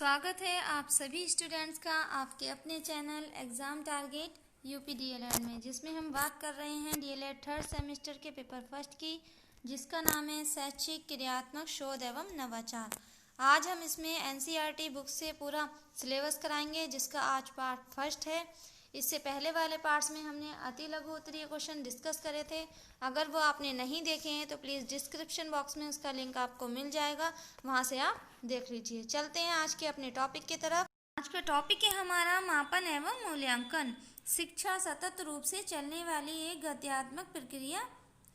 स्वागत है आप सभी स्टूडेंट्स का आपके अपने channel exam target UP DElEd में, जिसमें हम बात कर रहे हैं डीएलएड थर्ड सेमेस्टर के पेपर फर्स्ट की, जिसका नाम है शैक्षिक क्रियात्मक शोध एवं नवाचार। आज हम इसमें एनसीईआरटी बुक से पूरा सिलेबस कराएंगे, जिसका आज पार्ट फर्स्ट है। इससे पहले वाले पार्ट्स में हमने अति लघु उत्तरीय क्वेश्चन डिस्कस करे थे। अगर वो आपने नहीं देखे हैं तो प्लीज़ डिस्क्रिप्शन बॉक्स में उसका लिंक आपको मिल जाएगा, वहाँ से आप देख लीजिए। चलते हैं आज के अपने टॉपिक की तरफ। आज का टॉपिक है हमारा मापन एवं मूल्यांकन। शिक्षा सतत रूप से चलने वाली एक गत्यात्मक प्रक्रिया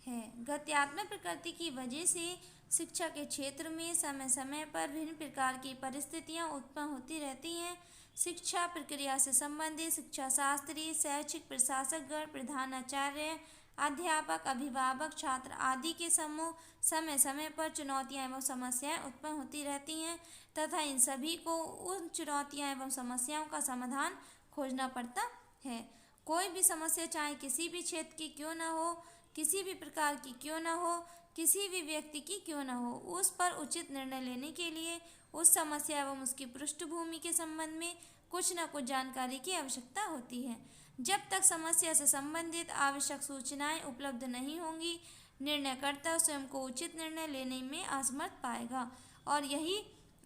है। गत्यात्मक प्रकृति की वजह से शिक्षा के क्षेत्र में समय समय पर विभिन्न प्रकार की परिस्थितियाँ उत्पन्न होती रहती हैं। शिक्षा प्रक्रिया से संबंधित शिक्षा शास्त्री, शैक्षिक प्रशासकगण, प्रधानाचार्य, अध्यापक, अभिभावक, छात्र आदि के समूह समय समय पर चुनौतियां एवं समस्याएं उत्पन्न होती रहती हैं तथा इन सभी को उन चुनौतियां एवं समस्याओं का समाधान खोजना पड़ता है। कोई भी समस्या चाहे किसी भी क्षेत्र की क्यों न हो, किसी भी प्रकार की क्यों न हो, किसी भी व्यक्ति की क्यों न हो, उस पर उचित निर्णय लेने के लिए उस समस्या एवं उसकी पृष्ठभूमि के संबंध में कुछ न कुछ जानकारी की आवश्यकता होती है। जब तक समस्या से संबंधित आवश्यक सूचनाएं उपलब्ध नहीं होंगी, निर्णयकर्ता स्वयं को उचित निर्णय लेने में असमर्थ पाएगा और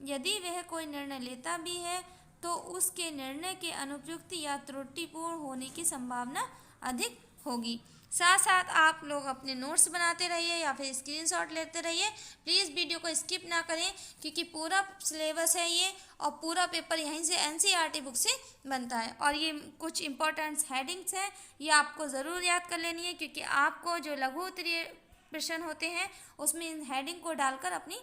यदि वह कोई निर्णय लेता भी है तो उसके निर्णय के अनुपयुक्त या त्रुटिपूर्ण होने की संभावना अधिक होगी। साथ साथ आप लोग अपने नोट्स बनाते रहिए या फिर स्क्रीनशॉट लेते रहिए। प्लीज़ वीडियो को स्किप ना करें, क्योंकि पूरा सिलेबस है ये और पूरा पेपर यहीं से एनसीईआरटी बुक से बनता है। और ये कुछ इंपॉर्टेंट हेडिंग्स हैं, ये आपको ज़रूर याद कर लेनी है, क्योंकि आपको जो लघु उत्तरीय प्रश्न होते हैं उसमें इन हेडिंग को डालकर अपनी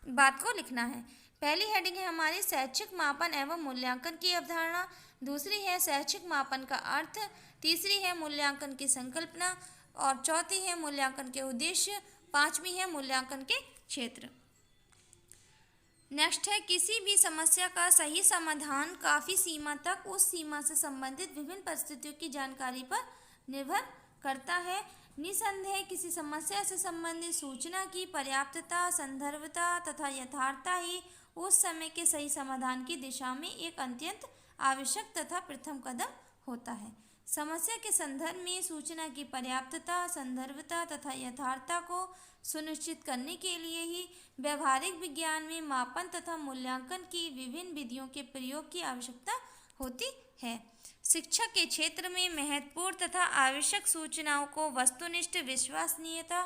बात को लिखना है। पहली हेडिंग है हमारी शैक्षिक मापन एवं मूल्यांकन की अवधारणा, दूसरी है शैक्षिक मापन का अर्थ, तीसरी है मूल्यांकन की संकल्पना और चौथी है मूल्यांकन के उद्देश्य, पांचवी है मूल्यांकन के क्षेत्र। नेक्स्ट है किसी भी समस्या का सही समाधान काफ़ी सीमा तक उस सीमा से संबंधित विभिन्न परिस्थितियों की जानकारी पर निर्भर करता है। निसंदेह किसी समस्या से संबंधित सूचना की पर्याप्तता, संदर्भता तथा यथार्थता ही उस समय के सही समाधान की दिशा में एक अत्यंत आवश्यक तथा प्रथम कदम होता है। समस्या के संदर्भ में सूचना की पर्याप्तता, संदर्भता तथा यथार्थता को सुनिश्चित करने के लिए ही व्यवहारिक विज्ञान में मापन तथा मूल्यांकन की विभिन्न विधियों के प्रयोग की आवश्यकता होती है। शिक्षा के क्षेत्र में महत्वपूर्ण तथा आवश्यक सूचनाओं को वस्तुनिष्ठ, विश्वसनीयता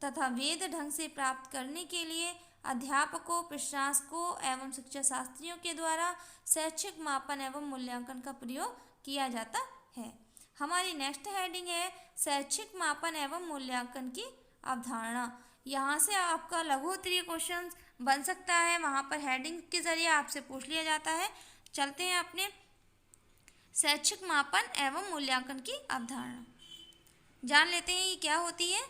तथा वैध ढंग से प्राप्त करने के लिए अध्यापकों, प्रशासकों एवं शिक्षा शास्त्रियों के द्वारा शैक्षिक मापन एवं मूल्यांकन का प्रयोग किया जाता है। हमारी नेक्स्ट हेडिंग है शैक्षिक मापन एवं मूल्यांकन की अवधारणा। यहाँ से आपका लघु उत्तरीय क्वेश्चन बन सकता है, वहाँ पर हेडिंग के जरिए आपसे पूछ लिया जाता है। चलते हैं अपने शैक्षिक मापन एवं मूल्यांकन की अवधारणा, जान लेते हैं ये क्या होती है।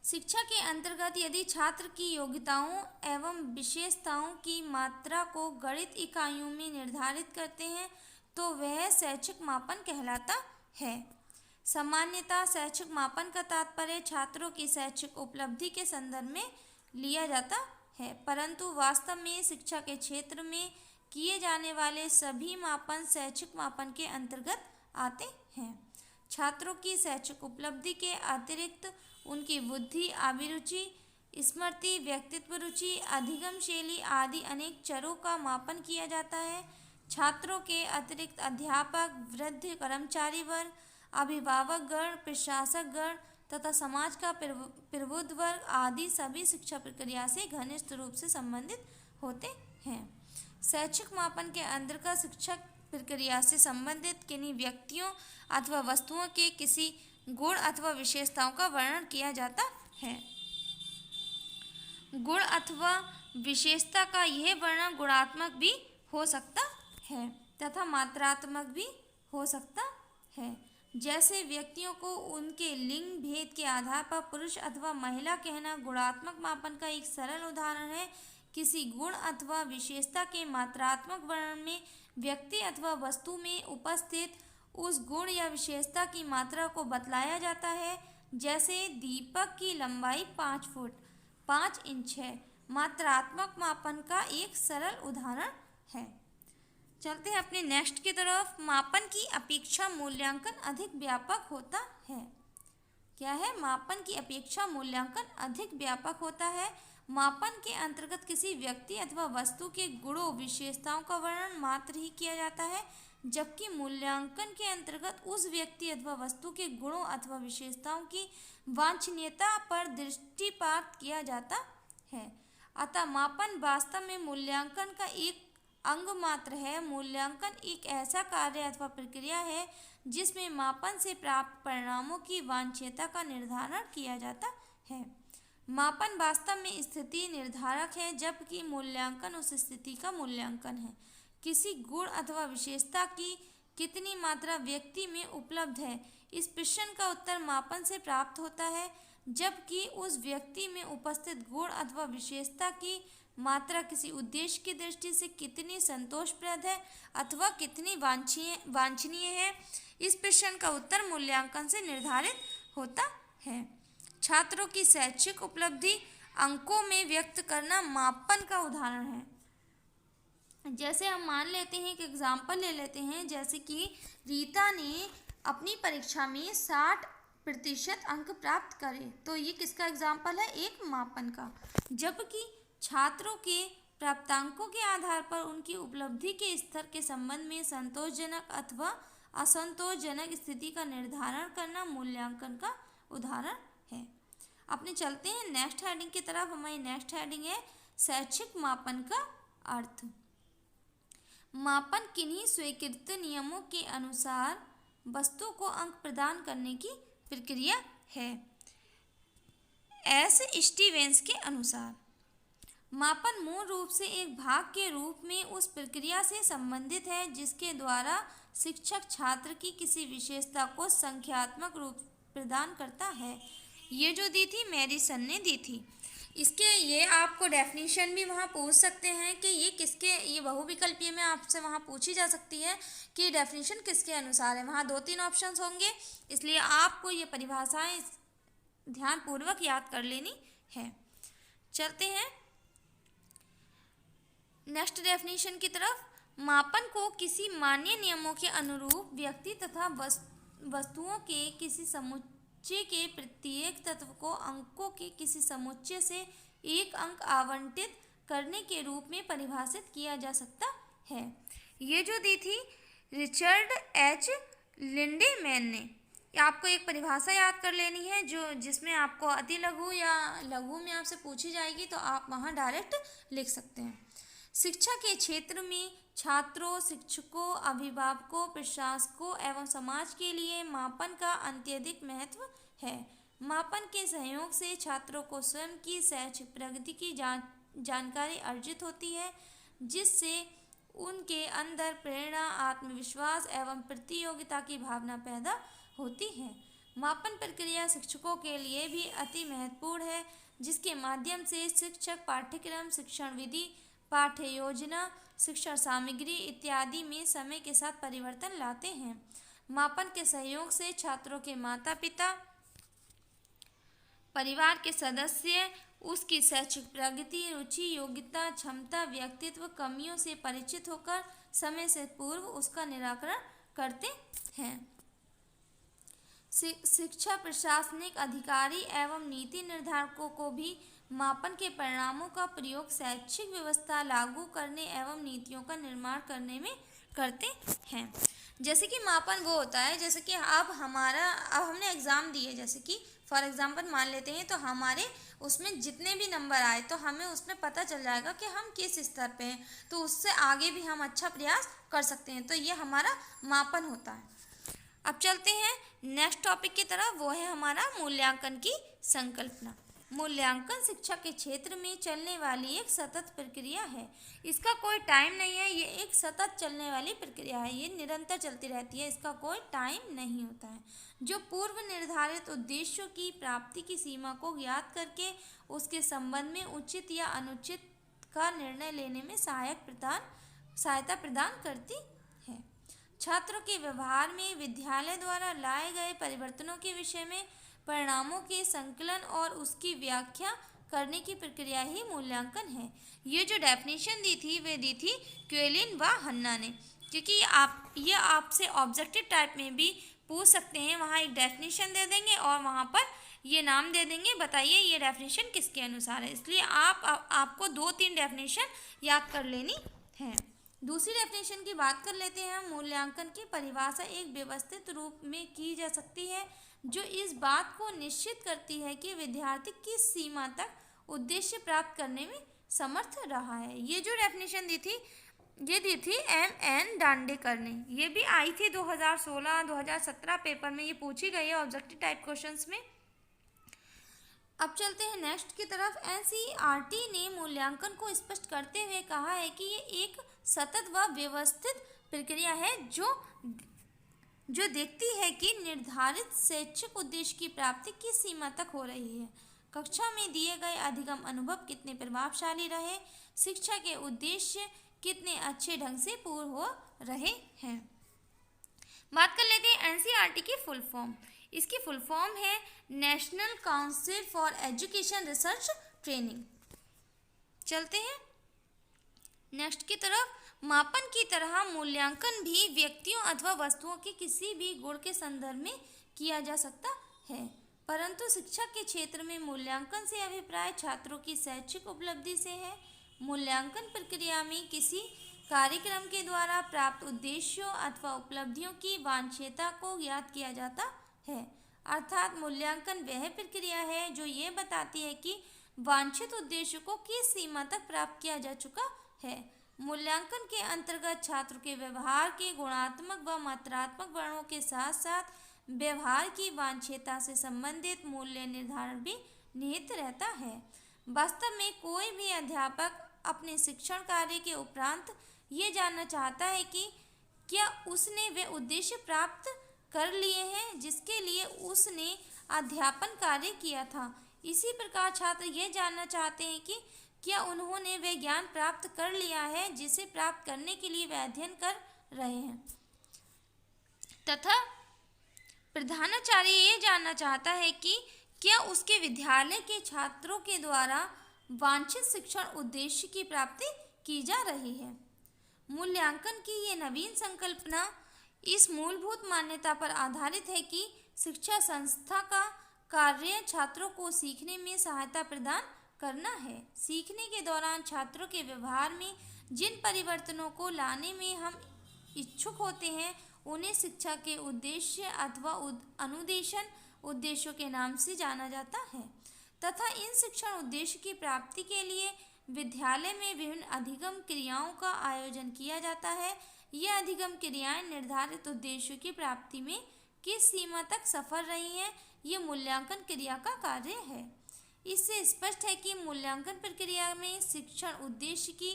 शिक्षा के अंतर्गत यदि छात्र की योग्यताओं एवं विशेषताओं की मात्रा को गणित इकाइयों में निर्धारित करते हैं तो वह शैक्षिक मापन कहलाता है। सामान्यतः शैक्षिक मापन का तात्पर्य छात्रों की शैक्षिक उपलब्धि के संदर्भ में लिया जाता है, परंतु वास्तव में शिक्षा के क्षेत्र में किए जाने वाले सभी मापन शैक्षिक मापन के अंतर्गत आते हैं। छात्रों की शैक्षिक उपलब्धि के अतिरिक्त उनकी बुद्धि, अभिरुचि, स्मृति, व्यक्तित्व रुचि, अधिगम शैली आदि अनेक चरों का मापन किया जाता है। छात्रों के अतिरिक्त अध्यापक, वृद्ध कर्मचारी वर्ग, अभिभावक गण, प्रशासक गण तथा समाज का प्रबुद्ध वर्ग आदि सभी शिक्षा प्रक्रिया से घनिष्ठ रूप से संबंधित होते हैं। शैक्षिक मापन के अंतर्गत शिक्षा प्रक्रिया से संबंधित किन्हीं व्यक्तियों अथवा वस्तुओं के किसी गुण अथवा विशेषताओं का वर्णन किया जाता है। गुण अथवा विशेषता का यह वर्णन गुणात्मक भी हो सकता है तथा मात्रात्मक भी हो सकता है। जैसे व्यक्तियों को उनके लिंग भेद के आधार पर पुरुष अथवा महिला कहना गुणात्मक मापन का एक सरल उदाहरण है। किसी गुण अथवा विशेषता के मात्रात्मक वर्णन में व्यक्ति अथवा वस्तु में उपस्थित उस गुण या विशेषता की मात्रा को बतलाया जाता है। जैसे दीपक की लंबाई 5 फुट 5 इंच है, मात्रात्मक मापन का एक सरल उदाहरण है। चलते हैं अपने नेक्स्ट की तरफ। मापन की अपेक्षा मूल्यांकन अधिक व्यापक होता है। क्या है? मापन की अपेक्षा मूल्यांकन अधिक व्यापक होता है। मापन के अंतर्गत किसी व्यक्ति अथवा वस्तु के गुणों विशेषताओं का वर्णन मात्र ही किया जाता है, जबकि मूल्यांकन के अंतर्गत उस व्यक्ति अथवा वस्तु के गुणों अथवा विशेषताओं की वांछनीयता पर दृष्टिपात किया जाता है। अतः मापन वास्तव में मूल्यांकन का एक अंग मात्र है। मूल्यांकन एक ऐसा कार्य अथवा प्रक्रिया है जिसमें मापन से प्राप्त परिणामों की वांछनीयता का निर्धारण किया जाता है। मापन वास्तव में स्थिति निर्धारक है, जबकि मूल्यांकन उस स्थिति का मूल्यांकन है। किसी गुण अथवा विशेषता की कितनी मात्रा व्यक्ति में उपलब्ध है, इस प्रश्न का उत्तर मापन से प्राप्त होता है, जबकि उस व्यक्ति में उपस्थित गुण अथवा विशेषता की मात्रा किसी उद्देश्य की दृष्टि से कितनी संतोषप्रद है अथवा कितनी वांछनीय है, इस प्रश्न का उत्तर मूल्यांकन से निर्धारित होता है। छात्रों की शैक्षिक उपलब्धि अंकों में व्यक्त करना मापन का उदाहरण है। जैसे हम मान लेते हैं, एक एग्जाम्पल ले लेते हैं, जैसे कि रीता ने अपनी परीक्षा में 60% अंक प्राप्त करे, तो ये किसका एग्जाम्पल है? एक मापन का। जबकि छात्रों के प्राप्तांकों के आधार पर उनकी उपलब्धि के स्तर के संबंध में संतोषजनक अथवा असंतोषजनक स्थिति का निर्धारण करना मूल्यांकन का उदाहरण है। अपने चलते हैं नेक्स्ट हेडिंग की तरफ। हमारी नेक्स्ट हेडिंग है शैक्षिक मापन का अर्थ। मापन किन्हीं स्वीकृत नियमों के अनुसार वस्तु को अंक प्रदान करने की प्रक्रिया है। एस स्टीवेंस के अनुसार मापन मूल रूप से एक भाग के रूप में उस प्रक्रिया से संबंधित है जिसके द्वारा शिक्षक छात्र की किसी विशेषता को संख्यात्मक रूप प्रदान करता है। ये जो दी थी मैडिसन ने दी थी। इसके ये आपको डेफिनेशन भी वहाँ पूछ सकते हैं कि ये किसके, ये बहुविकल्पीय में आपसे वहाँ पूछी जा सकती है कि डेफिनेशन किसके अनुसार है। वहाँ 2-3 ऑप्शंस होंगे, इसलिए आपको ये परिभाषाएं ध्यानपूर्वक याद कर लेनी है। चलते हैं नेक्स्ट डेफिनेशन की तरफ। मापन को किसी मान्य नियमों के अनुरूप व्यक्ति तथा वस्तुओं के किसी समुच्चय के प्रत्येक तत्व को अंकों के किसी समुच्चय से एक अंक आवंटित करने के रूप में परिभाषित किया जा सकता है। ये जो दी थी रिचर्ड एच लिंडेमैन ने। आपको एक परिभाषा याद कर लेनी है जिसमें आपको अति लघु या लघु में आपसे पूछी जाएगी, तो आप वहाँ डायरेक्ट लिख सकते हैं। शिक्षा के क्षेत्र में छात्रों, शिक्षकों, अभिभावकों, प्रशासकों एवं समाज के लिए मापन का अत्यधिक महत्व है। मापन के सहयोग से छात्रों को स्वयं की शैक्षिक प्रगति की जानकारी अर्जित होती है, जिससे उनके अंदर प्रेरणा, आत्मविश्वास एवं प्रतियोगिता की भावना पैदा होती है। मापन प्रक्रिया शिक्षकों के लिए भी अति महत्वपूर्ण है, जिसके माध्यम से शिक्षक पाठ्यक्रम, शिक्षण विधि, पाठ्य योजना, शिक्षण सामग्री इत्यादि में समय के साथ परिवर्तन लाते हैं। मापन के सहयोग से छात्रों के माता पिता, परिवार के सदस्य उसकी शैक्षिक प्रगति, रुचि, योग्यता, क्षमता, व्यक्तित्व, कमियों से परिचित होकर समय से पूर्व उसका निराकरण करते हैं। शिक्षा प्रशासनिक अधिकारी एवं नीति निर्धारकों को भी मापन के परिणामों का प्रयोग शैक्षिक व्यवस्था लागू करने एवं नीतियों का निर्माण करने में करते हैं। जैसे कि मापन वो होता है, जैसे कि अब हमने एग्ज़ाम दिए, जैसे कि फॉर एग्जांपल मान लेते हैं, तो हमारे उसमें जितने भी नंबर आए तो हमें उसमें पता चल जाएगा कि हम किस स्तर पे हैं, तो उससे आगे भी हम अच्छा प्रयास कर सकते हैं। तो ये हमारा मापन होता है। अब चलते हैं नेक्स्ट टॉपिक की तरफ, वो है हमारा मूल्यांकन की संकल्पना। मूल्यांकन शिक्षा के क्षेत्र में चलने वाली एक सतत प्रक्रिया है। इसका कोई टाइम नहीं है, ये एक सतत चलने वाली प्रक्रिया है, ये निरंतर चलती रहती है, इसका कोई टाइम नहीं होता है, जो पूर्व निर्धारित उद्देश्यों की प्राप्ति की सीमा को ज्ञात करके उसके संबंध में उचित या अनुचित का निर्णय लेने में सहायता प्रदान करती है। छात्रों के व्यवहार में विद्यालय द्वारा लाए गए परिवर्तनों के विषय में परिणामों के संकलन और उसकी व्याख्या करने की प्रक्रिया ही मूल्यांकन है। ये जो डेफिनेशन दी थी वे दी थी क्वेलिन व हन्ना ने, क्योंकि ये आपसे ऑब्जेक्टिव टाइप में भी पूछ सकते हैं। वहाँ एक डेफिनेशन दे देंगे और वहाँ पर ये नाम दे देंगे, बताइए ये डेफिनेशन किसके अनुसार है। इसलिए आपको 2-3 डेफिनेशन याद कर लेनी है। दूसरी डेफिनेशन की बात कर लेते हैं हम। मूल्यांकन की परिभाषा एक व्यवस्थित रूप में की जा सकती है जो इस बात को निश्चित करती है कि विद्यार्थी किस सीमा तक उद्देश्य प्राप्त करने में समर्थ रहा है। ये जो डेफिनेशन दी थी M.N. दांडेकर ने। ये भी आई थी 2016-2017 पेपर में, ये पूछी गई है ऑब्जेक्टिव टाइप क्वेश्चंस में। अब चलते हैं नेक्स्ट की तरफ। NCERT ने मूल्यांकन को स्पष्ट करते हुए कहा है कि ये एक सतत व व्यवस्थित प्रक्रिया है जो देखती है कि निर्धारित शैक्षिक उद्देश्य की प्राप्ति किस सीमा तक हो रही है। कक्षा में दिए गए अधिगम अनुभव कितने प्रभावशाली रहे, शिक्षा के उद्देश्य कितने अच्छे ढंग से पूर्ण हो रहे हैं। बात कर लेते हैं NCERT की फुल फॉर्म। इसकी फुल फॉर्म है national council for education research training. चलते हैं नेक्स्ट की तरफ। मापन की तरह मूल्यांकन भी व्यक्तियों अथवा वस्तुओं के किसी भी गुण के संदर्भ में किया जा सकता है, परंतु शिक्षा के क्षेत्र में मूल्यांकन से अभिप्राय छात्रों की शैक्षिक उपलब्धि से है। मूल्यांकन प्रक्रिया में किसी कार्यक्रम के द्वारा प्राप्त उद्देश्यों अथवा उपलब्धियों की वांछनीयता को ज्ञात किया जाता है। अर्थात मूल्यांकन वह प्रक्रिया है जो ये बताती है कि वांछित उद्देश्य को किस सीमा तक प्राप्त किया जा चुका है। मूल्यांकन के अंतर्गत छात्र के व्यवहार के गुणात्मक व मात्रात्मक वर्णों के साथ साथ व्यवहार की वांछनीयता से संबंधित मूल्य निर्धारण भी निहित रहता है। वास्तव में कोई भी अध्यापक अपने शिक्षण कार्य के उपरांत ये जानना चाहता है कि क्या उसने वे उद्देश्य प्राप्त कर लिए हैं जिसके लिए उसने अध्यापन कार्य किया था। इसी प्रकार छात्र ये जानना चाहते हैं कि क्या उन्होंने वे ज्ञान प्राप्त कर लिया है जिसे प्राप्त करने के लिए वे अध्ययन कर रहे हैं, तथा प्रधानाचार्य ये जानना चाहता है कि क्या उसके विद्यालय के छात्रों के द्वारा वांछित शिक्षण उद्देश्य की प्राप्ति की जा रही है। मूल्यांकन की ये नवीन संकल्पना इस मूलभूत मान्यता पर आधारित है कि शिक्षा संस्था का कार्य छात्रों को सीखने में सहायता प्रदान करना है। सीखने के दौरान छात्रों के व्यवहार में जिन परिवर्तनों को लाने में हम इच्छुक होते हैं उन्हें शिक्षा के उद्देश्य अथवा अनुदेशन उद्देश्यों के नाम से जाना जाता है, तथा इन शिक्षण उद्देश्य की प्राप्ति के लिए विद्यालय में विभिन्न अधिगम क्रियाओं का आयोजन किया जाता है। ये अधिगम क्रियाएं निर्धारित उद्देश्यों की प्राप्ति में किस सीमा तक सफल रही हैं, ये मूल्यांकन क्रिया का कार्य है। इससे स्पष्ट है कि मूल्यांकन प्रक्रिया में शिक्षण उद्देश्य की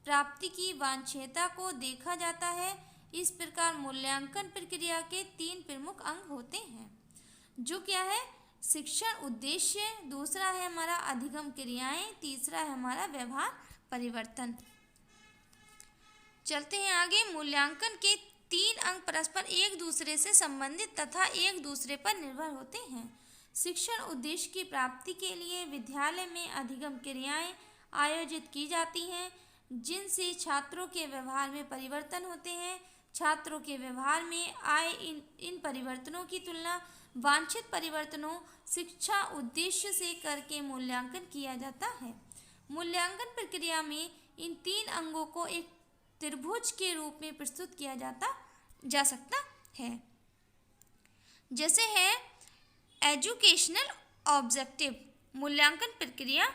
प्राप्ति की वांछनीयता को देखा जाता है। इस प्रकार मूल्यांकन प्रक्रिया के 3 प्रमुख अंग होते हैं, जो क्या है, शिक्षण उद्देश्य, दूसरा है हमारा अधिगम क्रियाएं, तीसरा है हमारा व्यवहार परिवर्तन। चलते हैं आगे। मूल्यांकन के 3 अंग परस्पर एक दूसरे से संबंधित तथा एक दूसरे पर निर्भर होते हैं। शिक्षण उद्देश्य की प्राप्ति के लिए विद्यालय में अधिगम क्रियाएं आयोजित की जाती हैं जिनसे छात्रों के व्यवहार में परिवर्तन होते हैं। छात्रों के व्यवहार में आए इन परिवर्तनों की तुलना वांछित परिवर्तनों शिक्षा उद्देश्य से करके मूल्यांकन किया जाता है। मूल्यांकन प्रक्रिया में इन 3 अंगों को एक त्रिभुज के रूप में प्रस्तुत किया जा सकता है, जैसे है एजुकेशनल ऑब्जेक्टिव मूल्यांकन प्रक्रिया।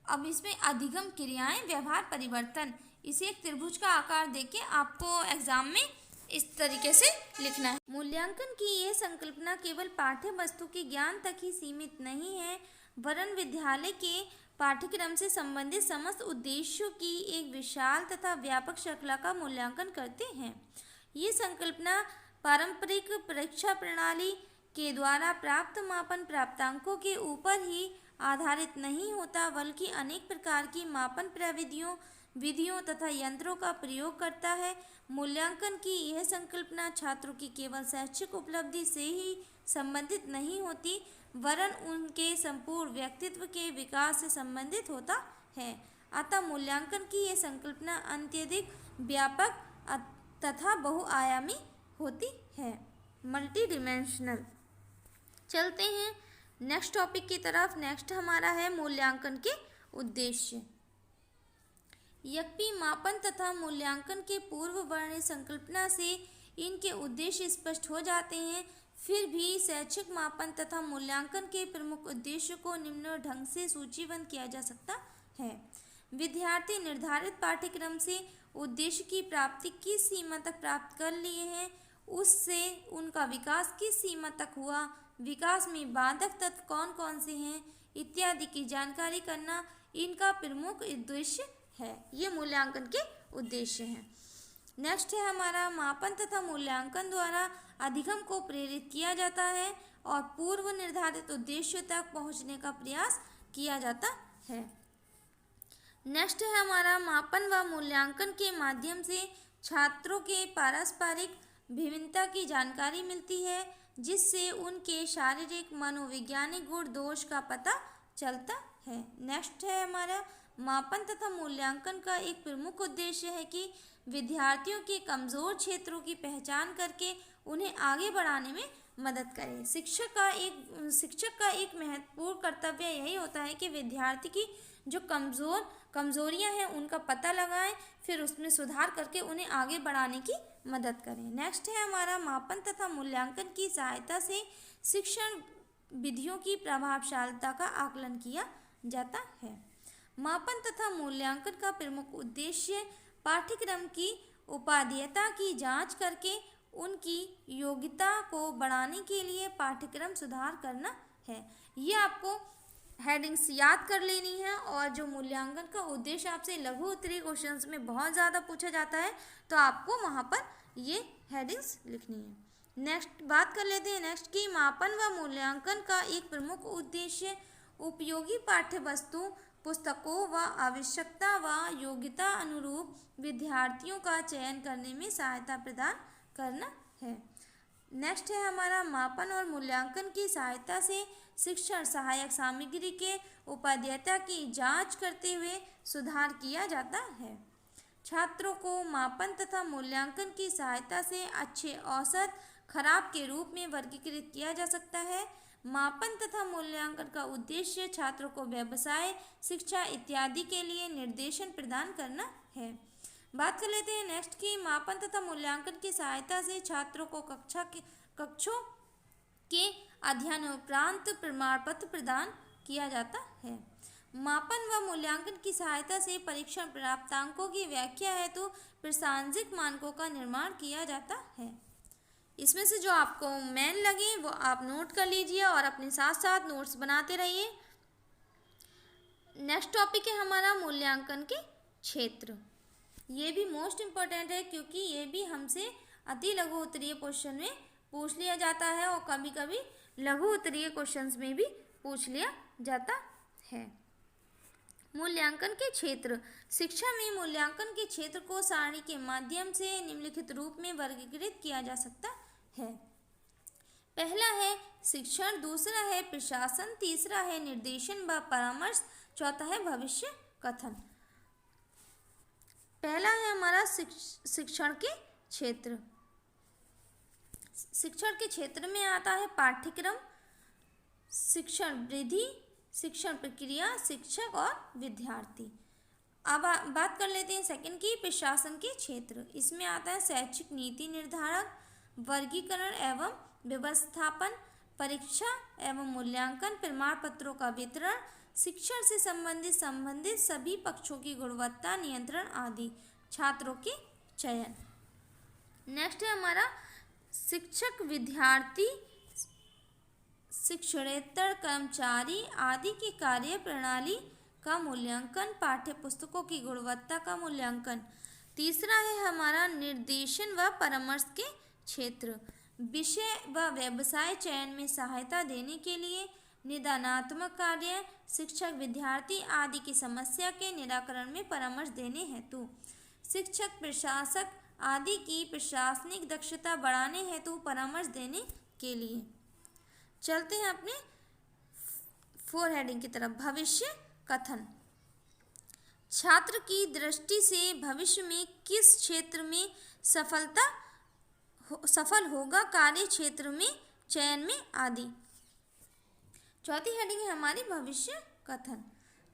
अब इसमें अधिगम क्रियाएं, व्यवहार परिवर्तन, इसे एक त्रिभुज का आकार देके आपको एग्जाम में इस तरीके से लिखना है। मूल्यांकन की यह संकल्पना केवल पाठ्य वस्तु के ज्ञान तक ही सीमित नहीं है, वरन विद्यालय के पाठ्यक्रम से संबंधित समस्त उद्देश्यों की एक विशाल तथा व्यापक श्रृंखला का मूल्यांकन करते हैं। ये संकल्पना पारंपरिक परीक्षा प्रणाली के द्वारा प्राप्त मापन प्राप्तांकों के ऊपर ही आधारित नहीं होता, बल्कि अनेक प्रकार की मापन प्रविधियों, विधियों तथा यंत्रों का प्रयोग करता है। मूल्यांकन की यह संकल्पना छात्रों की केवल शैक्षिक उपलब्धि से ही संबंधित नहीं होती, वरन उनके संपूर्ण व्यक्तित्व के विकास से संबंधित होता है। अतः मूल्यांकन की ये संकल्पना अत्यधिक व्यापक तथा बहुआयामी होती है, मल्टी डिमेंशनल। चलते हैं नेक्स्ट टॉपिक की तरफ। नेक्स्ट हमारा है मूल्यांकन के उद्देश्य। यद्यपि मापन तथा मूल्यांकन के पूर्व वर्णित संकल्पना से इनके उद्देश्य स्पष्ट हो जाते हैं, फिर भी शैक्षिक मापन तथा मूल्यांकन के प्रमुख उद्देश्यों को निम्न ढंग से सूचीबद्ध किया जा सकता है। विद्यार्थी निर्धारित पाठ्यक्रम से उद्देश्य की प्राप्ति किस सीमा तक प्राप्त कर लिए हैं, उससे उनका विकास किस सीमा तक हुआ, विकास में बाधक तत्व कौन कौन से हैं इत्यादि की जानकारी करना इनका प्रमुख उद्देश्य है। ये मूल्यांकन के उद्देश्य हैं। नेक्स्ट है हमारा मापन तथा मूल्यांकन द्वारा अधिगम को प्रेरित किया जाता है और पूर्व निर्धारित उद्देश्यों तक पहुंचने का प्रयास किया जाता है। नेक्स्ट है हमारा मापन व मूल्यांकन के माध्यम से छात्रों के पारस्परिक भिन्नता की जानकारी मिलती है, जिससे उनके शारीरिक मनोवैज्ञानिक गुण दोष का पता चलता है। नेक्स्ट है हमारा मापन तथा मूल्यांकन का एक प्रमुख उद्देश्य है कि विद्यार्थियों के कमज़ोर क्षेत्रों की पहचान करके उन्हें आगे बढ़ाने में मदद करें। शिक्षक का एक महत्वपूर्ण कर्तव्य यही होता है कि विद्यार्थी की जो कमज़ोरियां हैं उनका पता लगाएं, फिर उसमें सुधार करके उन्हें आगे बढ़ाने की मदद करें। नेक्स्ट है हमारा मापन तथा मूल्यांकन की सहायता से शिक्षण विधियों की प्रभावशीलता का आकलन किया जाता है। मापन तथा मूल्यांकन का प्रमुख उद्देश्य पाठ्यक्रम की उपादेयता की जांच करके उनकी योग्यता को बढ़ाने के लिए पाठ्यक्रम सुधार करना है। ये आपको हेडिंग्स याद कर लेनी है, और जो मूल्यांकन का उद्देश्य आपसे लघु उत्तरीय क्वेश्चंस में बहुत ज़्यादा पूछा जाता है, तो आपको वहाँ पर ये हेडिंग्स लिखनी है। नेक्स्ट बात कर लेते हैं नेक्स्ट की मापन व मूल्यांकन का एक प्रमुख उद्देश्य उपयोगी पाठ्य वस्तु पुस्तकों व आवश्यकता व योग्यता अनुरूप विद्यार्थियों का चयन करने में सहायता प्रदान करना है। नेक्स्ट है हमारा मापन और मूल्यांकन की सहायता से शिक्षण सहायक सामग्री के उपादेयता की जांच करते हुए सुधार किया जाता है। छात्रों को मापन तथा मूल्यांकन की सहायता से अच्छे औसत खराब के रूप में वर्गीकृत किया जा सकता है। मापन तथा मूल्यांकन का उद्देश्य छात्रों को व्यवसाय शिक्षा इत्यादि के लिए निर्देशन प्रदान करना है। बात कर लेते हैं नेक्स्ट की मापन तथा मूल्यांकन की सहायता से छात्रों को कक्षों के अध्ययन उपरांत प्रमाण पत्र प्रदान किया जाता है। मापन व मूल्यांकन की सहायता से परीक्षण प्राप्तांकों की व्याख्या हेतु प्रासंगिक मानकों का निर्माण किया जाता है। इसमें से जो आपको मेन लगे वो आप नोट कर लीजिए और अपने साथ साथ नोट्स बनाते रहिए। नेक्स्ट टॉपिक है हमारा मूल्यांकन के क्षेत्र। ये भी मोस्ट इम्पोर्टेंट है, क्योंकि ये भी हमसे अति लघु उत्तरीय क्वेश्चन में पूछ लिया जाता है और कभी कभी लघु उत्तरीय क्वेश्चंस में भी पूछ लिया जाता है। मूल्यांकन के क्षेत्र। शिक्षा में मूल्यांकन के क्षेत्र को सारणी के माध्यम से निम्नलिखित रूप में वर्गीकृत किया जा सकता है। पहला है शिक्षण, दूसरा है प्रशासन, तीसरा है निर्देशन व परामर्श, चौथा है भविष्य कथन। पहला है हमारा शिक्षण के क्षेत्र। शिक्षण के क्षेत्र में आता है पाठ्यक्रम, शिक्षण विधि, शिक्षण प्रक्रिया, शिक्षक और विद्यार्थी। अब बात कर लेते हैं सेकंड की प्रशासन के क्षेत्र। इसमें आता है शैक्षिक नीति निर्धारक, वर्गीकरण एवं व्यवस्थापन, परीक्षा एवं मूल्यांकन, प्रमाण पत्रों का वितरण, शिक्षण से संबंधित सभी पक्षों की गुणवत्ता नियंत्रण आदि, छात्रों के चयन। नेक्स्ट है हमारा शिक्षक, विद्यार्थी, शिक्षणेतर कर्मचारी आदि की कार्य प्रणाली का मूल्यांकन, पाठ्य पुस्तकों की गुणवत्ता का मूल्यांकन। तीसरा है हमारा निर्देशन व परामर्श के क्षेत्र। विषय व व्यवसाय चयन में सहायता देने के लिए निदानात्मक कार्य, शिक्षक विद्यार्थी आदि की समस्या के निराकरण में परामर्श देने हेतु, शिक्षक प्रशासक आदि की प्रशासनिक दक्षता बढ़ाने हेतु परामर्श देने के लिए। चलते हैं अपने 4 हेडिंग की तरफ भविष्य कथन। छात्र की दृष्टि से भविष्य में किस क्षेत्र में सफल होगा, कार्य क्षेत्र में, चयन में आदि। चौथी हेडिंग है हमारी भविष्य कथन।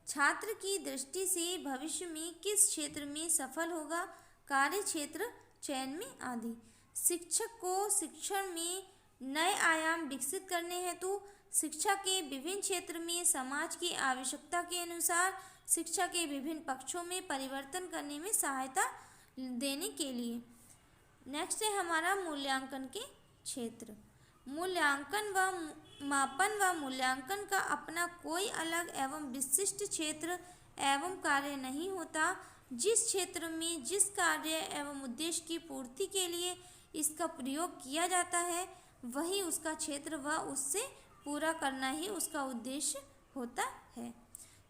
छात्र की दृष्टि से भविष्य में किस क्षेत्र में सफल होगा, कार्य क्षेत्र, चयन में आदि। शिक्षक को शिक्षण में नए आयाम विकसित करने हेतु शिक्षा के विभिन्न क्षेत्र में समाज की आवश्यकता के अनुसार शिक्षा के विभिन्न पक्षों में परिवर्तन करने में सहायता देने के लिए। नेक्स्ट है हमारा मूल्यांकन के क्षेत्र। मूल्यांकन व मापन व मूल्यांकन का अपना कोई अलग एवं विशिष्ट क्षेत्र एवं कार्य नहीं होता। जिस क्षेत्र में जिस कार्य एवं उद्देश्य की पूर्ति के लिए इसका प्रयोग किया जाता है वही उसका क्षेत्र व उससे पूरा करना ही उसका उद्देश्य होता है।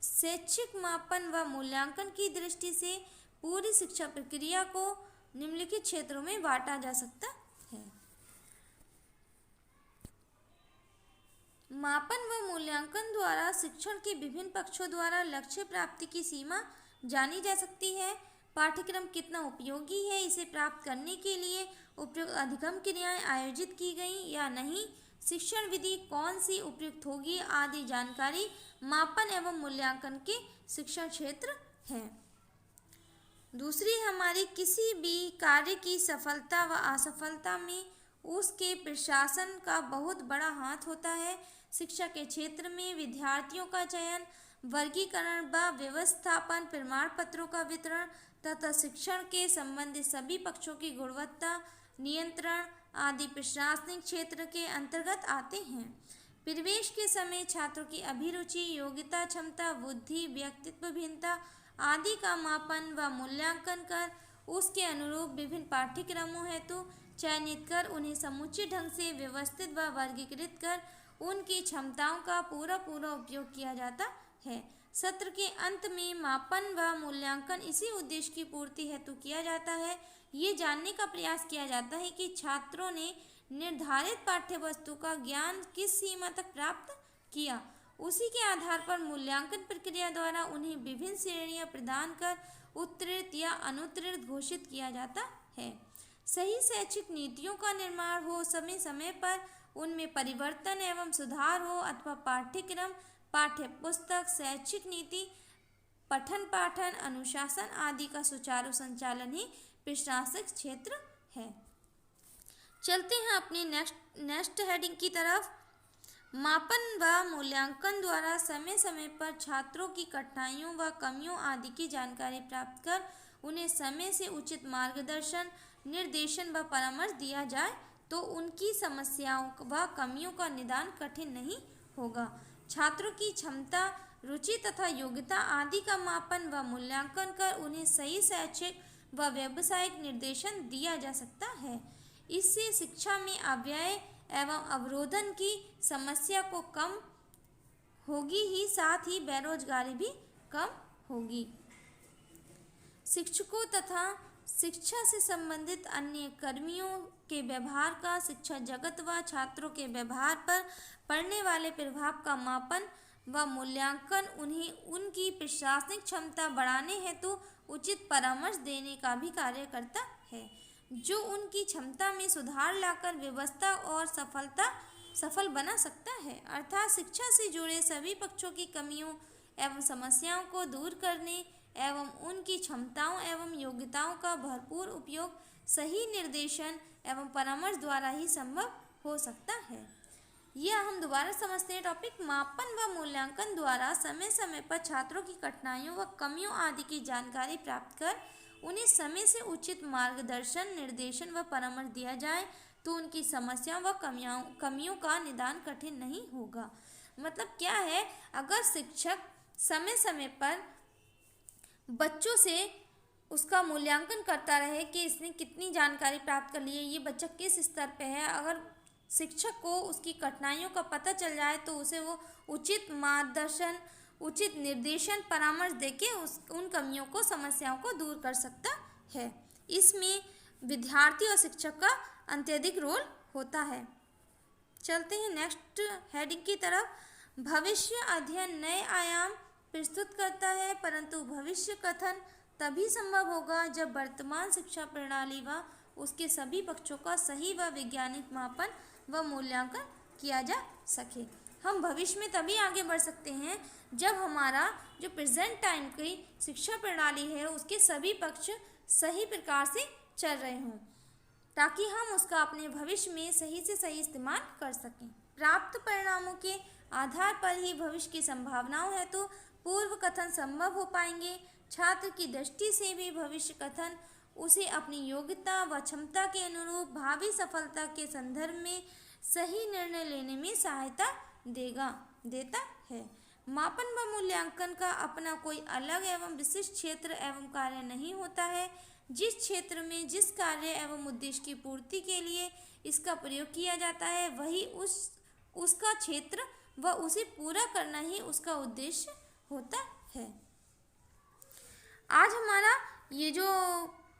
शैक्षिक मापन व मूल्यांकन की दृष्टि से पूरी शिक्षा प्रक्रिया को निम्नलिखित क्षेत्रों में बांटा जा सकता है। मापन व मूल्यांकन द्वारा शिक्षण के विभिन्न पक्षों द्वारा लक्ष्य प्राप्ति की सीमा जानी जा सकती है। पाठ्यक्रम कितना उपयोगी है, इसे प्राप्त करने के लिए उपयुक्त अधिगम क्रियाएं आयोजित की गई या नहीं, शिक्षण विधि कौन सी उपयुक्त होगी आदि जानकारी मापन एवं मूल्यांकन के शिक्षण क्षेत्र है। दूसरी हमारी किसी भी कार्य की सफलता व असफलता में उसके प्रशासन का बहुत बड़ा हाथ होता है। शिक्षा के क्षेत्र में विद्यार्थियों का चयन, वर्गीकरण व व्यवस्थापन, प्रमाण पत्रों का वितरण तथा शिक्षण के संबंधित सभी पक्षों की गुणवत्ता नियंत्रण आदि प्रशासनिक क्षेत्र के अंतर्गत आते हैं। प्रवेश के समय छात्रों की अभिरुचि, योग्यता, क्षमता, बुद्धि, व्यक्तित्व भिन्नता आदि का मापन व मूल्यांकन कर उसके अनुरूप विभिन्न पाठ्यक्रमों हेतु चयनित कर उन्हें समुचित ढंग से व्यवस्थित व वर्गीकृत कर उनकी क्षमताओं का पूरा उपयोग किया जाता है। सत्र के अंत में मापन व मूल्यांकन इसी उद्देश्य की पूर्ति हेतु किया जाता है। ये जानने का प्रयास किया जाता है कि छात्रों ने निर्धारित पाठ्य वस्तु का ज्ञान किस सीमा तक प्राप्त किया। उसी के आधार पर मूल्यांकन प्रक्रिया द्वारा उन्हें विभिन्न श्रेणियां प्रदान कर उत्तीर्ण या अनुत्तीर्ण घोषित किया जाता है। सही शैक्षिक नीतियों का निर्माण हो, समय समय पर उनमें परिवर्तन एवं सुधार हो अथवा पाठ्यक्रम, पाठ्य पुस्तक, शैक्षिक नीति, पठन पाठन, अनुशासन आदि का सुचारू संचालन ही प्रशासनिक क्षेत्र है। चलते हैं अपनी नेक्स्ट हेडिंग की तरफ। मापन व मूल्यांकन द्वारा समय समय पर छात्रों की कठिनाइयों व कमियों आदि की जानकारी प्राप्त कर उन्हें समय से उचित मार्गदर्शन, निर्देशन व परामर्श दिया जाए तो उनकी समस्याओं व कमियों का निदान कठिन नहीं होगा। छात्रों की क्षमता, रुचि तथा योग्यता आदि का मापन व मूल्यांकन कर उन्हें सही शैक्षिक व व्यावसायिक निर्देशन दिया जा सकता है। इससे शिक्षा में अव्यय एवं अवरोधन की समस्या को कम होगी ही साथ ही बेरोजगारी भी कम होगी। शिक्षकों तथा शिक्षा से संबंधित अन्य कर्मियों के व्यवहार का शिक्षा जगत व छात्रों के व्यवहार पर पड़ने वाले प्रभाव का मापन व मूल्यांकन उन्हें उनकी प्रशासनिक क्षमता बढ़ाने हेतु उचित परामर्श देने का भी कार्य करता है, जो उनकी क्षमता में सुधार लाकर व्यवस्था और सफल बना सकता है। अर्थात शिक्षा से जुड़े सभी पक्षों की कमियों एवं समस्याओं को दूर करने एवं उनकी क्षमताओं एवं योग्यताओं का भरपूर उपयोग सही निर्देशन एवं परामर्श द्वारा ही संभव हो सकता है। यह हम दोबारा समझते हैं टॉपिक। मापन व मूल्यांकन द्वारा समय समय पर छात्रों की कठिनाइयों व कमियों आदि की जानकारी प्राप्त कर उन्हें समय से उचित मार्गदर्शन, निर्देशन व परामर्श दिया जाए तो उनकी समस्याओं व कमियों का निदान कठिन नहीं होगा। मतलब क्या है, अगर शिक्षक समय समय पर बच्चों से उसका मूल्यांकन करता रहे कि इसने कितनी जानकारी प्राप्त कर ली है, ये बच्चा किस स्तर पे है, अगर शिक्षक को उसकी कठिनाइयों का पता चल जाए तो उसे वो उचित मार्गदर्शन, उचित निर्देशन, परामर्श देके उन कमियों को, समस्याओं को दूर कर सकता है। इसमें विद्यार्थी और शिक्षक का अत्यधिक रोल होता है। चलते हैं नेक्स्ट हेडिंग की तरफ। भविष्य अध्ययन नए आयाम प्रस्तुत करता है, परंतु भविष्य कथन तभी संभव होगा जब वर्तमान शिक्षा प्रणाली व उसके सभी पक्षों का सही व वैज्ञानिक मापन व मूल्यांकन किया जा सके। हम भविष्य में तभी आगे बढ़ सकते हैं जब हमारा जो प्रेजेंट टाइम की शिक्षा प्रणाली है उसके सभी पक्ष सही प्रकार से चल रहे हों, ताकि हम उसका अपने भविष्य में सही से सही इस्तेमाल कर सकें। प्राप्त परिणामों के आधार पर ही भविष्य की संभावनाओं है तो पूर्व कथन संभव हो पाएंगे। छात्र की दृष्टि से भी भविष्य कथन उसे अपनी योग्यता व क्षमता के अनुरूप भावी सफलता के संदर्भ में सही निर्णय लेने में सहायता देता है। मापन व मूल्यांकन का अपना कोई अलग एवं विशिष्ट क्षेत्र एवं कार्य नहीं होता है। जिस क्षेत्र में जिस कार्य एवं उद्देश्य की पूर्ति के लिए इसका प्रयोग किया जाता है वही उसका क्षेत्र व उसे पूरा करना ही उसका उद्देश्य होता है। आज हमारा ये जो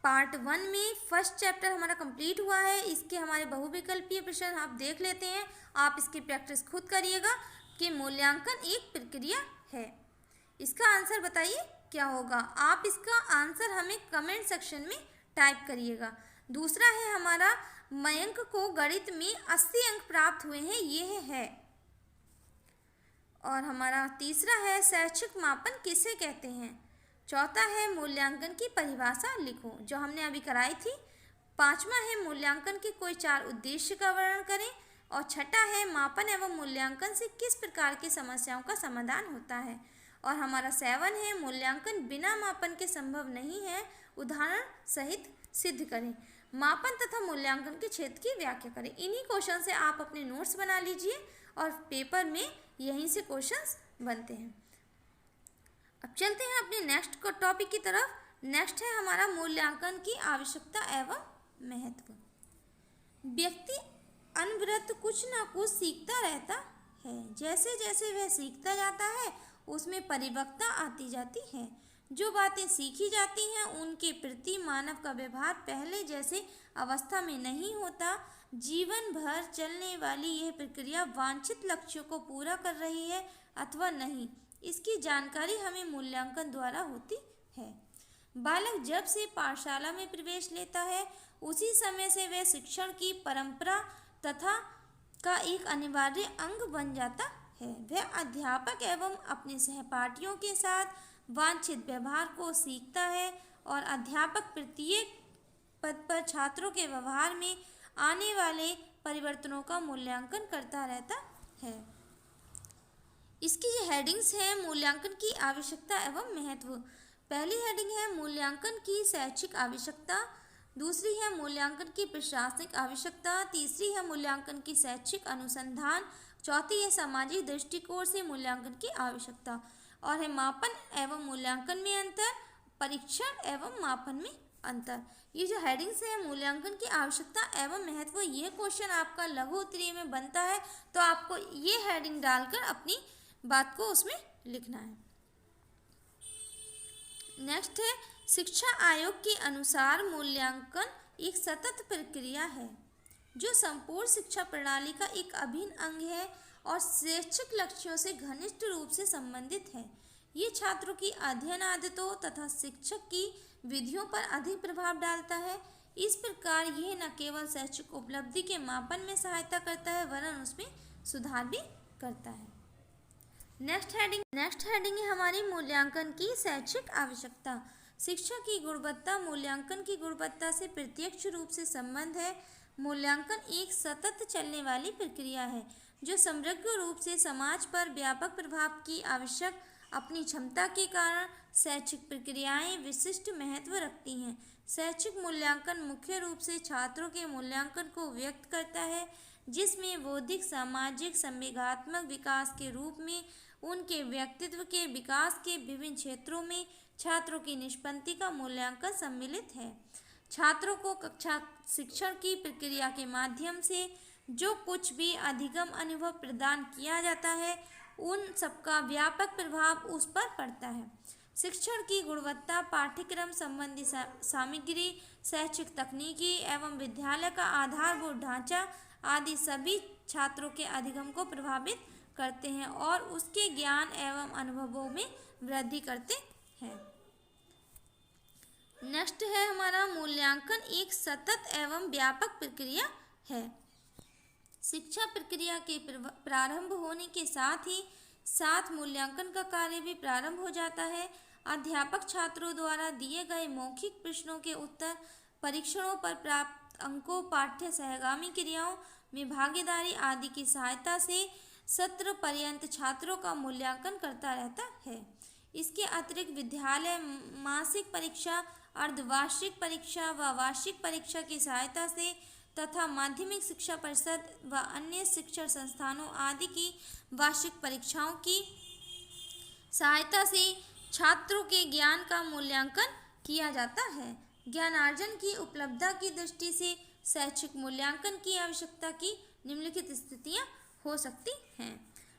पार्ट 1 में फर्स्ट चैप्टर हमारा कंप्लीट हुआ है, इसके हमारे बहुविकल्पीय प्रश्न आप देख लेते हैं। आप इसकी प्रैक्टिस खुद करिएगा कि मूल्यांकन एक प्रक्रिया है। इसका आंसर बताइए क्या होगा। आप इसका आंसर हमें कमेंट सेक्शन में टाइप करिएगा। दूसरा है हमारा मयंक को गणित में 80 अंक प्राप्त हुए हैं, ये है। और हमारा तीसरा है शैक्षिक मापन किसे कहते हैं। चौथा है मूल्यांकन की परिभाषा लिखो, जो हमने अभी कराई थी। पांचवा है मूल्यांकन के कोई 4 उद्देश्य का वर्णन करें। और छठा है मापन एवं मूल्यांकन से किस प्रकार की समस्याओं का समाधान होता है। और हमारा 7 है मूल्यांकन बिना मापन के संभव नहीं है, उदाहरण सहित सिद्ध करें। मापन तथा मूल्यांकन के क्षेत्र की व्याख्या करें। इन्हीं क्वेश्चन से आप अपने नोट्स बना लीजिए और पेपर में यहीं से क्वेश्चंस बनते हैं। अब चलते हैं अपने नेक्स्ट टॉपिक की तरफ। नेक्स्ट है हमारा मूल्यांकन की आवश्यकता एवं महत्व। व्यक्ति अनवरत कुछ ना कुछ सीखता रहता है। जैसे जैसे वह सीखता जाता है उसमें परिपक्वता आती जाती है। जो बातें सीखी जाती हैं उनके प्रति मानव का व्यवहार पहले जैसे अवस्था में नहीं होता। जीवन भर चलने वाली यह प्रक्रिया वांछित लक्ष्यों को पूरा कर रही है अथवा नहीं, इसकी जानकारी हमें मूल्यांकन द्वारा होती है। बालक जब से पाठशाला में प्रवेश लेता है उसी समय से वह शिक्षण की परंपरा तथा का एक अनिवार्य अंग बन जाता है। वह अध्यापक एवं अपने सहपाठियों के साथ वांछित व्यवहार को सीखता है और अध्यापक प्रत्येक पद पर छात्रों के व्यवहार में आने वाले परिवर्तनों का मूल्यांकन करता रहता है। इसकी जो हेडिंग्स हैं मूल्यांकन की आवश्यकता एवं महत्व। पहली हेडिंग है मूल्यांकन की शैक्षिक आवश्यकता, दूसरी है मूल्यांकन की प्रशासनिक आवश्यकता, तीसरी है मूल्यांकन की शैक्षिक अनुसंधान, चौथी है सामाजिक दृष्टिकोण से मूल्यांकन की आवश्यकता। और है मापन एवं मूल्यांकन में अंतर, परीक्षण एवं मापन में अंतर। ये जो हेडिंग्स है मूल्यांकन की आवश्यकता एवं महत्व, ये क्वेश्चन आपका लघु उत्तरीय में बनता है, तो आपको ये हेडिंग डालकर अपनी बात को उसमें लिखना है। नेक्स्ट है शिक्षा आयोग के अनुसार मूल्यांकन एक सतत प्रक्रिया है जो संपूर्ण शिक्षा प्रणाली का एक अभिन्न अंग है और शैक्षिक लक्ष्यों से घनिष्ठ रूप से संबंधित है। ये छात्रों की अध्ययन आदतों तथा शिक्षक की विधियों पर अधिक प्रभाव डालता है। इस प्रकार यह न केवल शैक्षिक उपलब्धि के मापन में सहायता करता है वरन उसमें सुधार भी करता है। नेक्स्ट हेडिंग है हमारी मूल्यांकन की शैक्षिक आवश्यकता। शिक्षा की गुणवत्ता मूल्यांकन की गुणवत्ता से प्रत्यक्ष रूप से संबंध है। मूल्यांकन एक सतत चलने वाली प्रक्रिया है जो समग्र रूप से समाज पर व्यापक प्रभाव की आवश्यक अपनी क्षमता के कारण शैक्षिक प्रक्रियाएं विशिष्ट महत्व रखती हैं। शैक्षिक मूल्यांकन मुख्य रूप से छात्रों के मूल्यांकन को व्यक्त करता है जिसमें बौद्धिक, सामाजिक, संवेगात्मक विकास के रूप में उनके व्यक्तित्व के विकास के विभिन्न क्षेत्रों में छात्रों की निष्पत्ति का मूल्यांकन सम्मिलित है। छात्रों को कक्षा शिक्षण की प्रक्रिया के माध्यम से जो कुछ भी अधिगम अनुभव प्रदान किया जाता है उन सबका व्यापक प्रभाव उस पर पड़ता है। शिक्षण की गुणवत्ता पाठ्यक्रम संबंधी सामग्री, शैक्षिक तकनीकी एवं विद्यालय का आधारभूत ढांचा आदि सभी छात्रों के अधिगम को प्रभावित करते हैं और उसके ज्ञान एवं अनुभवों में वृद्धि करते हैं। नेक्स्ट है हमारा मूल्यांकन एक सतत एवं व्यापक प्रक्रिया है। शिक्षा प्रक्रिया के प्रारंभ होने के साथ ही साथ मूल्यांकन का कार्य भी प्रारंभ हो जाता है। अध्यापक छात्रों द्वारा दिए गए मौखिक प्रश्नों के उत्तर, परीक्षणों पर प्राप्त अंकों, पाठ्य सहगामी क्रियाओं में भागीदारी आदि की सहायता से सत्र पर्यंत छात्रों का मूल्यांकन करता रहता है। इसके अतिरिक्त विद्यालय मासिक परीक्षा, अर्धवार्षिक परीक्षा व वार्षिक परीक्षा की सहायता से तथा माध्यमिक शिक्षा परिषद व अन्य शिक्षण संस्थानों आदि की वार्षिक परीक्षाओं की सहायता से छात्रों के ज्ञान का मूल्यांकन किया जाता है। ज्ञानार्जन की उपलब्धता की दृष्टि से शैक्षिक मूल्यांकन की आवश्यकता की निम्नलिखित स्थितियां हो सकती हैं।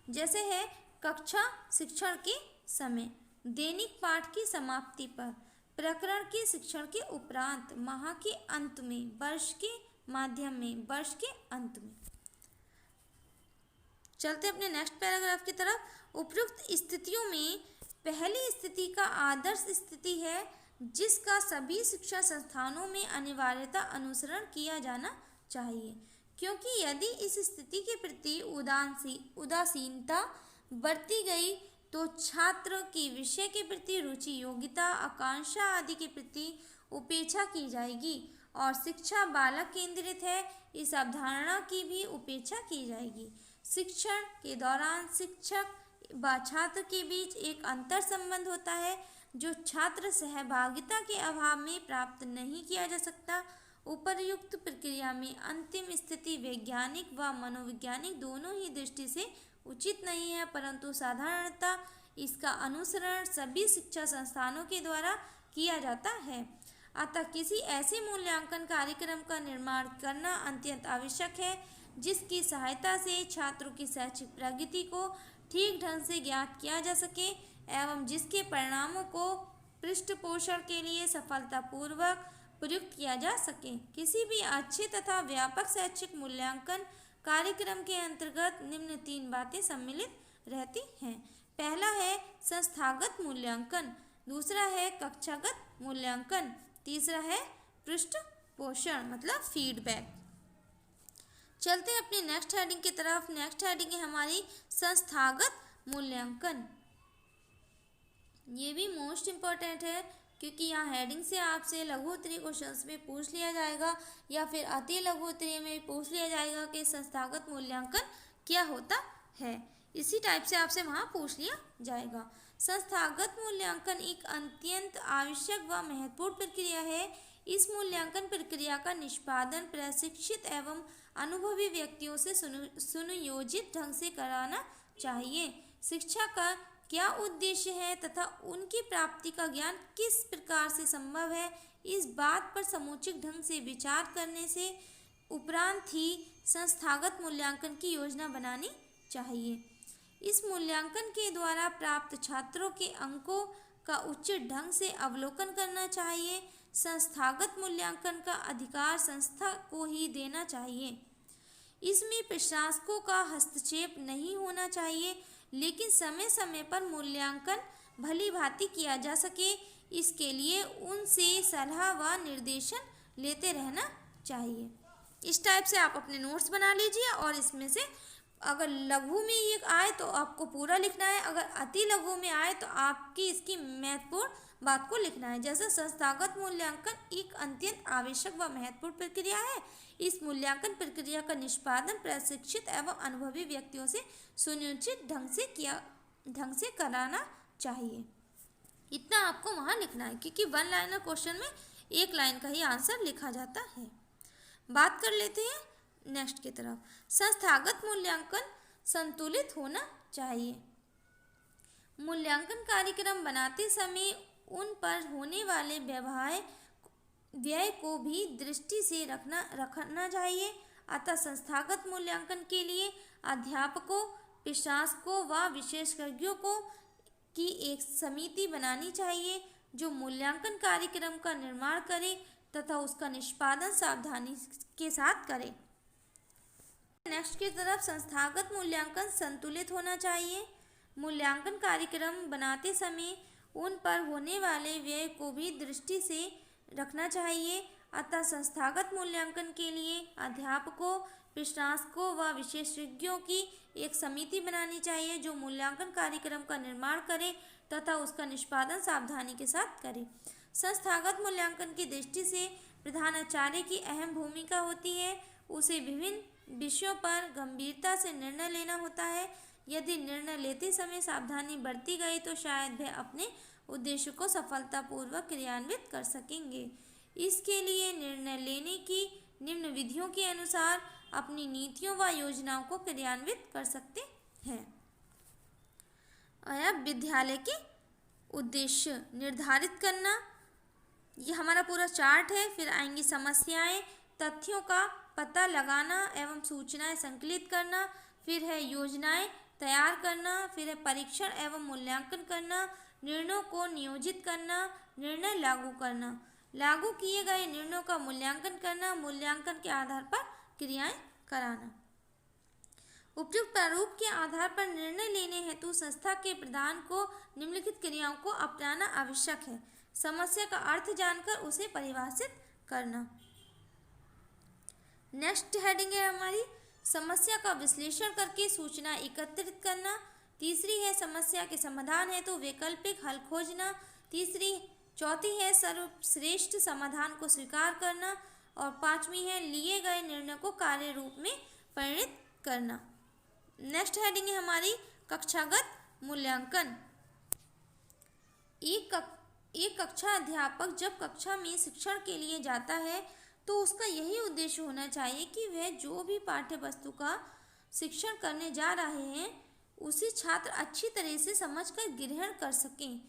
जैसे है कक्षा शिक्षण के समय, दैनिक पाठ की समाप्ति पर, प्रकरण के शिक्षण के उपरांत, माह के अंत में, वर्ष के माध्यम में, वर्ष के अंत में। चलते अपने नेक्स्ट पैराग्राफ की तरफ। उपयुक्त स्थितियों में पहली स्थिति का आदर्श स्थिति है जिसका सभी शिक्षा संस्थानों में अनिवार्यता अनुसरण किया जाना चाहिए, क्योंकि यदि इस स्थिति के प्रति उदासीनता बरती गई तो छात्र की विषय के प्रति रुचि, योग्यता, आकांक्षा आदि के प्रति उपेक्षा की जाएगी और शिक्षा बालक केंद्रित है इस अवधारणा की भी उपेक्षा की जाएगी। शिक्षण के दौरान शिक्षक व छात्र के बीच एक अंतर संबंध होता है जो छात्र सहभागिता के अभाव में प्राप्त नहीं किया जा सकता। उपर्युक्त प्रक्रिया में अंतिम स्थिति वैज्ञानिक व मनोवैज्ञानिक दोनों ही दृष्टि से उचित नहीं है, परंतु साधारणतः इसका अनुसरण सभी शिक्षा संस्थानों के द्वारा किया जाता है। अतः किसी ऐसे मूल्यांकन कार्यक्रम का निर्माण करना अत्यंत आवश्यक है जिसकी सहायता से छात्रों की शैक्षिक प्रगति को ठीक ढंग से ज्ञात किया जा सके एवं जिसके परिणामों को पृष्ठपोषण के लिए सफलतापूर्वक प्रयुक्त किया जा सके। किसी भी अच्छे तथा व्यापक शैक्षिक मूल्यांकन कार्यक्रम के अंतर्गत निम्न 3 बातें सम्मिलित रहती हैं। पहला है संस्थागत मूल्यांकन, दूसरा है कक्षागत मूल्यांकन, तीसरा है पृष्ठपोषण मतलब फीडबैक। चलते हैं अपनी नेक्स्ट हेडिंग की तरफ। नेक्स्ट हेडिंग है हमारी संस्थागत मूल्यांकन। ये भी मोस्ट इम्पोर्टेंट है क्योंकि यहाँ हेडिंग से आपसे लघु उत्तरीय क्वेश्चंस में पूछ लिया जाएगा या फिर अति लघु उत्तरीय में पूछ लिया जाएगा कि संस्थागत मूल्यांकन क्या होता है। इसी टाइप से आपसे वहाँ पूछ लिया जाएगा। संस्थागत मूल्यांकन एक अत्यंत आवश्यक व महत्वपूर्ण प्रक्रिया है। इस मूल्यांकन प्रक्रिया का निष्पादन प्रशिक्षित एवं अनुभवी व्यक्तियों से सुनियोजित ढंग से कराना चाहिए। शिक्षा का क्या उद्देश्य है तथा उनकी प्राप्ति का ज्ञान किस प्रकार से संभव है, इस बात पर समुचित ढंग से विचार करने से उपरांत ही संस्थागत मूल्यांकन की योजना बनानी चाहिए। इस मूल्यांकन के द्वारा प्राप्त छात्रों के अंकों का उचित ढंग से अवलोकन करना चाहिए। संस्थागत मूल्यांकन का अधिकार संस्था को ही देना चाहिए। इसमें प्रशासकों का हस्तक्षेप नहीं होना चाहिए, लेकिन समय समय पर मूल्यांकन भली भांति किया जा सके इसके लिए उनसे सलाह व निर्देशन लेते रहना चाहिए। इस टाइप से आप अपने नोट्स बना लीजिए और इसमें से अगर लघु में ये आए तो आपको पूरा लिखना है, अगर अति लघु में आए तो आपकी इसकी महत्वपूर्ण बात को लिखना है। जैसे संस्थागत मूल्यांकन एक अत्यंत आवश्यक व महत्वपूर्ण प्रक्रिया है। इस मूल्यांकन प्रक्रिया का निष्पादन प्रशिक्षित एवं अनुभवी व्यक्तियों से सुनियोजित ढंग से कराना चाहिए। इतना आपको वहाँ लिखना है क्योंकि 1 लाइनर क्वेश्चन में 1 लाइन का ही आंसर लिखा जाता है। बात कर लेते हैं नेक्स्ट की तरफ। संस्थागत मूल्यांकन संतुलित होना चाहिए। मूल्यांकन कार्यक्रम बनाते समय उन पर होने वाले व्यय को भी दृष्टि से रखना चाहिए। अतः संस्थागत मूल्यांकन के लिए अध्यापकों, प्रशासकों व विशेषज्ञों की एक समिति बनानी चाहिए जो मूल्यांकन कार्यक्रम का निर्माण करे तथा उसका निष्पादन सावधानी के साथ करे। नेक्स्ट की तरफ संस्थागत मूल्यांकन संतुलित होना चाहिए। मूल्यांकन कार्यक्रम बनाते समय उन पर होने वाले व्यय को भी दृष्टि से रखना चाहिए। अतः संस्थागत मूल्यांकन के लिए अध्यापकों, प्रशासकों व विशेषज्ञों की एक समिति बनानी चाहिए जो मूल्यांकन कार्यक्रम का निर्माण करे तथा उसका निष्पादन सावधानी के साथ करे। संस्थागत मूल्यांकन की दृष्टि से प्रधानाचार्य की अहम भूमिका होती है। उसे विभिन्न विषयों पर गंभीरता से निर्णय लेना होता है। यदि निर्णय लेते समय सावधानी बरती गई तो शायद वह अपने उद्देश्य को सफलतापूर्वक क्रियान्वित कर सकेंगे। इसके लिए निर्णय लेने की निम्न विधियों के अनुसार अपनी नीतियों व योजनाओं को क्रियान्वित कर सकते हैं। अब विद्यालय के उद्देश्य निर्धारित करना, ये हमारा पूरा चार्ट है। फिर आएंगी समस्याएं, तथ्यों का पता लगाना एवं सूचनाएं संकलित करना, फिर है योजनाएं तैयार करना, फिर है परीक्षण एवं मूल्यांकन करना, निर्णयों को नियोजित करना, निर्णय लागू करना, लागू किए गए निर्णयों का मूल्यांकन करना, मूल्यांकन के आधार पर क्रियाएं कराना। उपयुक्त प्रारूप के आधार पर निर्णय लेने हेतु संस्था के प्रधान को निम्नलिखित क्रियाओं को अपनाना आवश्यक है। समस्या का अर्थ जानकर उसे परिभाषित करना। नेक्स्ट हेडिंग है हमारी समस्या का विश्लेषण करके सूचना एकत्रित करना। तीसरी है समस्या के समाधान हेतु वैकल्पिक हल खोजना। चौथी है सर्वश्रेष्ठ समाधान को स्वीकार करना। और पांचवी है लिए गए निर्णय को कार्य रूप में परिणत करना। नेक्स्ट हेडिंग है हमारी कक्षागत मूल्यांकन। एक कक्षा अध्यापक जब कक्षा में शिक्षण के लिए जाता है तो उसका यही उद्देश्य होना चाहिए कि वह जो भी पाठ्य वस्तु का शिक्षण करने जा रहे हैं उसे छात्र अच्छी तरह से समझकर ग्रहण कर सकें।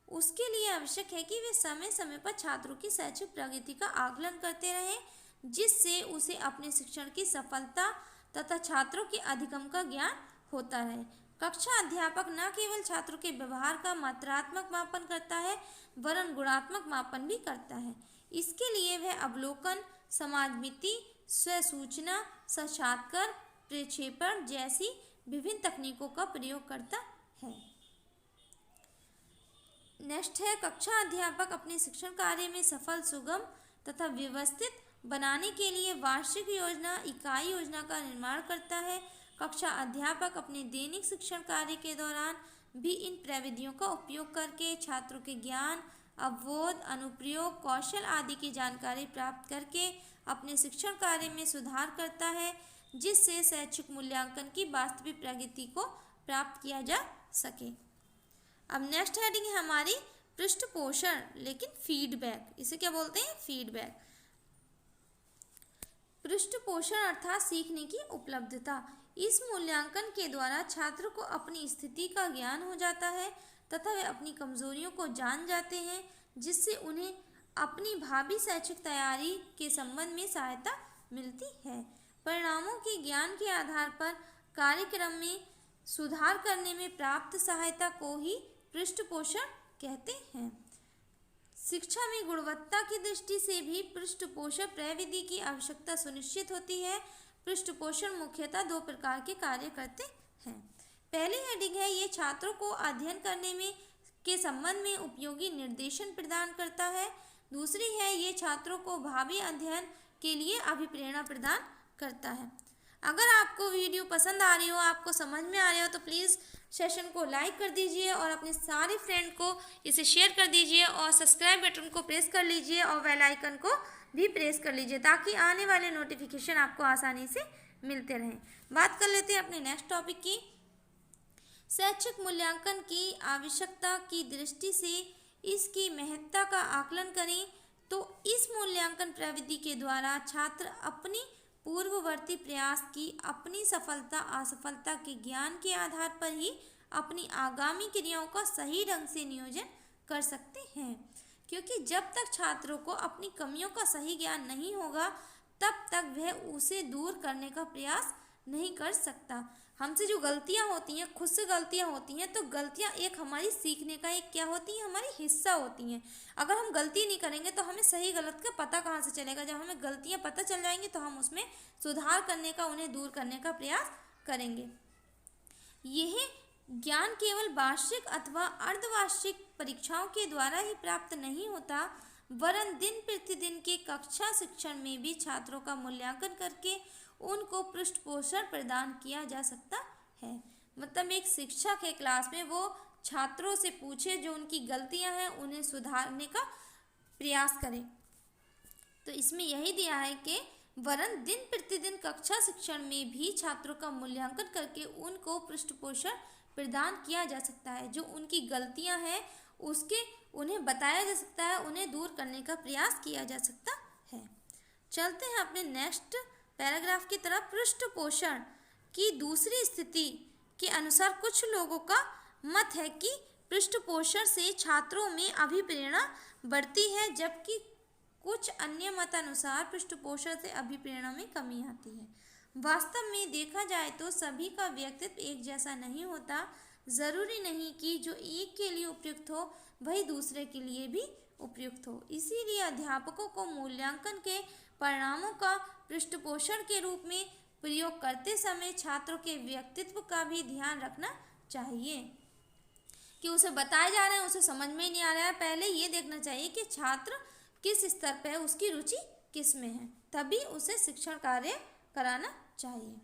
उसके लिए आवश्यक है कि वे समय समय पर छात्रों की शैक्षिक प्रगति का आकलन करते रहें, जिससे उसे अपने शिक्षण की सफलता तथा छात्रों के अधिगम का ज्ञान होता रहे। कक्षा अध्यापक न केवल छात्रों के व्यवहार का मात्रात्मक मापन करता है वरन गुणात्मक मापन भी करता है। इसके लिए वह अवलोकन, समाजमिति, स्वसूचना, साक्षात्कार, प्रक्षेपण जैसी विभिन्न तकनीकों का प्रयोग करता है। नेक्स्ट है कक्षा अध्यापक अपने शिक्षण कार्य में सफल, सुगम तथा व्यवस्थित बनाने के लिए वार्षिक योजना, इकाई योजना का निर्माण करता है। कक्षा अध्यापक अपने दैनिक शिक्षण कार्य के दौरान भी इन प्रविधियों का उपयोग करके छात्रों के ज्ञान, अवबोध, अनुप्रयोग, कौशल आदि की जानकारी प्राप्त करके अपने शिक्षण कार्य में सुधार करता है, जिससे शैक्षिक मूल्यांकन की वास्तविक प्रगति को प्राप्त किया जा सके। अब नेक्स्ट हेडिंग है हमारी पृष्ठपोषण लेकिन फीडबैक। इसे क्या बोलते हैं? फीडबैक। पृष्ठपोषण अर्थात सीखने की उपलब्धता। इस मूल्यांकन के द्वारा छात्र को अपनी स्थिति का ज्ञान हो जाता है तथा वे अपनी कमजोरियों को जान जाते हैं, जिससे उन्हें अपनी भावी शैक्षिक तैयारी के संबंध में सहायता मिलती है। परिणामों के ज्ञान के आधार पर कार्यक्रम में सुधार करने में प्राप्त सहायता को ही पृष्ठपोषण कहते हैं। शिक्षा में गुणवत्ता की दृष्टि से भी पृष्ठपोषण प्रविधि की आवश्यकता सुनिश्चित होती है। पृष्ठपोषण मुख्यतः दो प्रकार के कार्य करते हैं। पहली हेडिंग है ये छात्रों को अध्ययन करने में के संबंध में उपयोगी निर्देशन प्रदान करता है। दूसरी है ये छात्रों को भावी अध्ययन के लिए अभिप्रेरणा प्रदान करता है। अगर आपको वीडियो पसंद आ रही हो, आपको समझ में आ रही हो तो प्लीज़ सेशन को लाइक कर दीजिए और अपने सारे फ्रेंड को इसे शेयर कर दीजिए और सब्सक्राइब बटन को प्रेस कर लीजिए और बेल आइकन को भी प्रेस कर लीजिए ताकि आने वाले नोटिफिकेशन आपको आसानी से मिलते रहें। बात कर लेते हैं अपने नेक्स्ट टॉपिक की। शैक्षिक मूल्यांकन की आवश्यकता की दृष्टि से इसकी महत्ता का आकलन करें तो इस मूल्यांकन प्रविधि के द्वारा छात्र अपनी पूर्ववर्ती प्रयास की अपनी सफलता असफलता के ज्ञान के आधार पर ही अपनी आगामी क्रियाओं का सही ढंग से नियोजन कर सकते हैं, क्योंकि जब तक छात्रों को अपनी कमियों का सही ज्ञान नहीं होगा तब तक वह उसे दूर करने का प्रयास नहीं कर सकता। हमसे जो गलतियां होती हैं, खुद से गलतियां होती हैं, तो गलतियां एक हमारी सीखने का एक क्या होती हैं, हमारी हिस्सा होती हैं। अगर हम गलती नहीं करेंगे तो हमें सही गलत का पता कहाँ से चलेगा। जब हमें गलतियां पता चल जाएंगी तो हम उसमें सुधार करने का, उन्हें दूर करने का प्रयास करेंगे। यह ज्ञान केवल वार्षिक अथवा अर्धवार्षिक परीक्षाओं के द्वारा ही प्राप्त नहीं होता, वरन दिन प्रतिदिन के कक्षा शिक्षण में भी छात्रों का मूल्यांकन करके उनको पृष्ठपोषण प्रदान किया जा सकता है। मतलब एक शिक्षक है क्लास में, वो छात्रों से पूछे, जो उनकी गलतियां हैं उन्हें सुधारने का प्रयास करे। तो इसमें यही दिया है कि वरन दिन प्रतिदिन कक्षा शिक्षण में भी छात्रों का मूल्यांकन करके उनको पृष्ठपोषण प्रदान किया जा सकता है। जो उनकी गलतियां हैं उसके उन्हें बताया जा सकता है, उन्हें दूर करने का प्रयास किया जा सकता है। चलते हैं अपने नेक्स्ट पैराग्राफ की तरफ। पृष्ठपोषण की दूसरी स्थिति के अनुसार कुछ लोगों का मत है कि पृष्ठपोषण से छात्रों में अभिप्रेरणा बढ़ती है, जबकि कुछ अन्य मतानुसार पृष्ठपोषण से अभिप्रेरणा में कमी आती है। वास्तव में देखा जाए तो सभी का व्यक्तित्व एक जैसा नहीं होता। जरूरी नहीं कि जो एक के लिए उपयुक्त हो वही दूसरे के लिए भी उपयुक्त हो। इसीलिए अध्यापकों को मूल्यांकन के परिणामों का पृष्ठपोषण के रूप में प्रयोग करते समय छात्रों के व्यक्तित्व का भी ध्यान रखना चाहिए। कि उसे बताए जा रहे हैं, उसे समझ में नहीं आ रहा है, पहले ये देखना चाहिए कि छात्र किस स्तर पर है, उसकी रुचि किस में है, तभी उसे शिक्षण कार्य कराना चाहिए।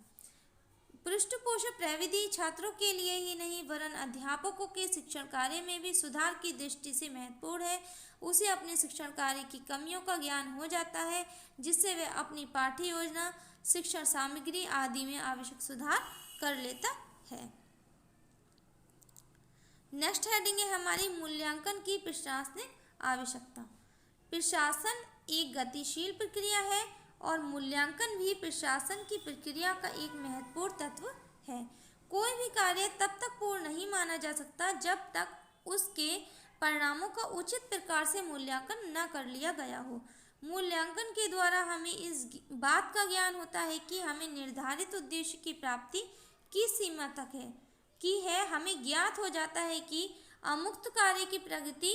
पृष्ठपोषण प्रविधि छात्रों के लिए ही नहीं वरन अध्यापकों के शिक्षण कार्य में भी सुधार की दृष्टि से महत्वपूर्ण है। उसे अपने शिक्षण कार्य की कमियों का ज्ञान हो जाता है, जिससे वह अपनी पाठ्य योजना, शिक्षण सामग्री आदि में आवश्यक सुधार कर लेता है। नेक्स्ट हेडिंग है हमारी मूल्यांकन की प्रशासनिक आवश्यकता। प्रशासन एक गतिशील प्रक्रिया है और मूल्यांकन भी प्रशासन की प्रक्रिया का एक महत्वपूर्ण तत्व है। कोई भी कार्य तब तक पूर्ण नहीं माना जा सकता जब तक उसके परिणामों का उचित प्रकार से मूल्यांकन न कर लिया गया हो। मूल्यांकन के द्वारा हमें इस बात का ज्ञान होता है कि हमें निर्धारित उद्देश्य की प्राप्ति किस सीमा तक है हमें ज्ञात हो जाता है कि अमुक्त कार्य की प्रगति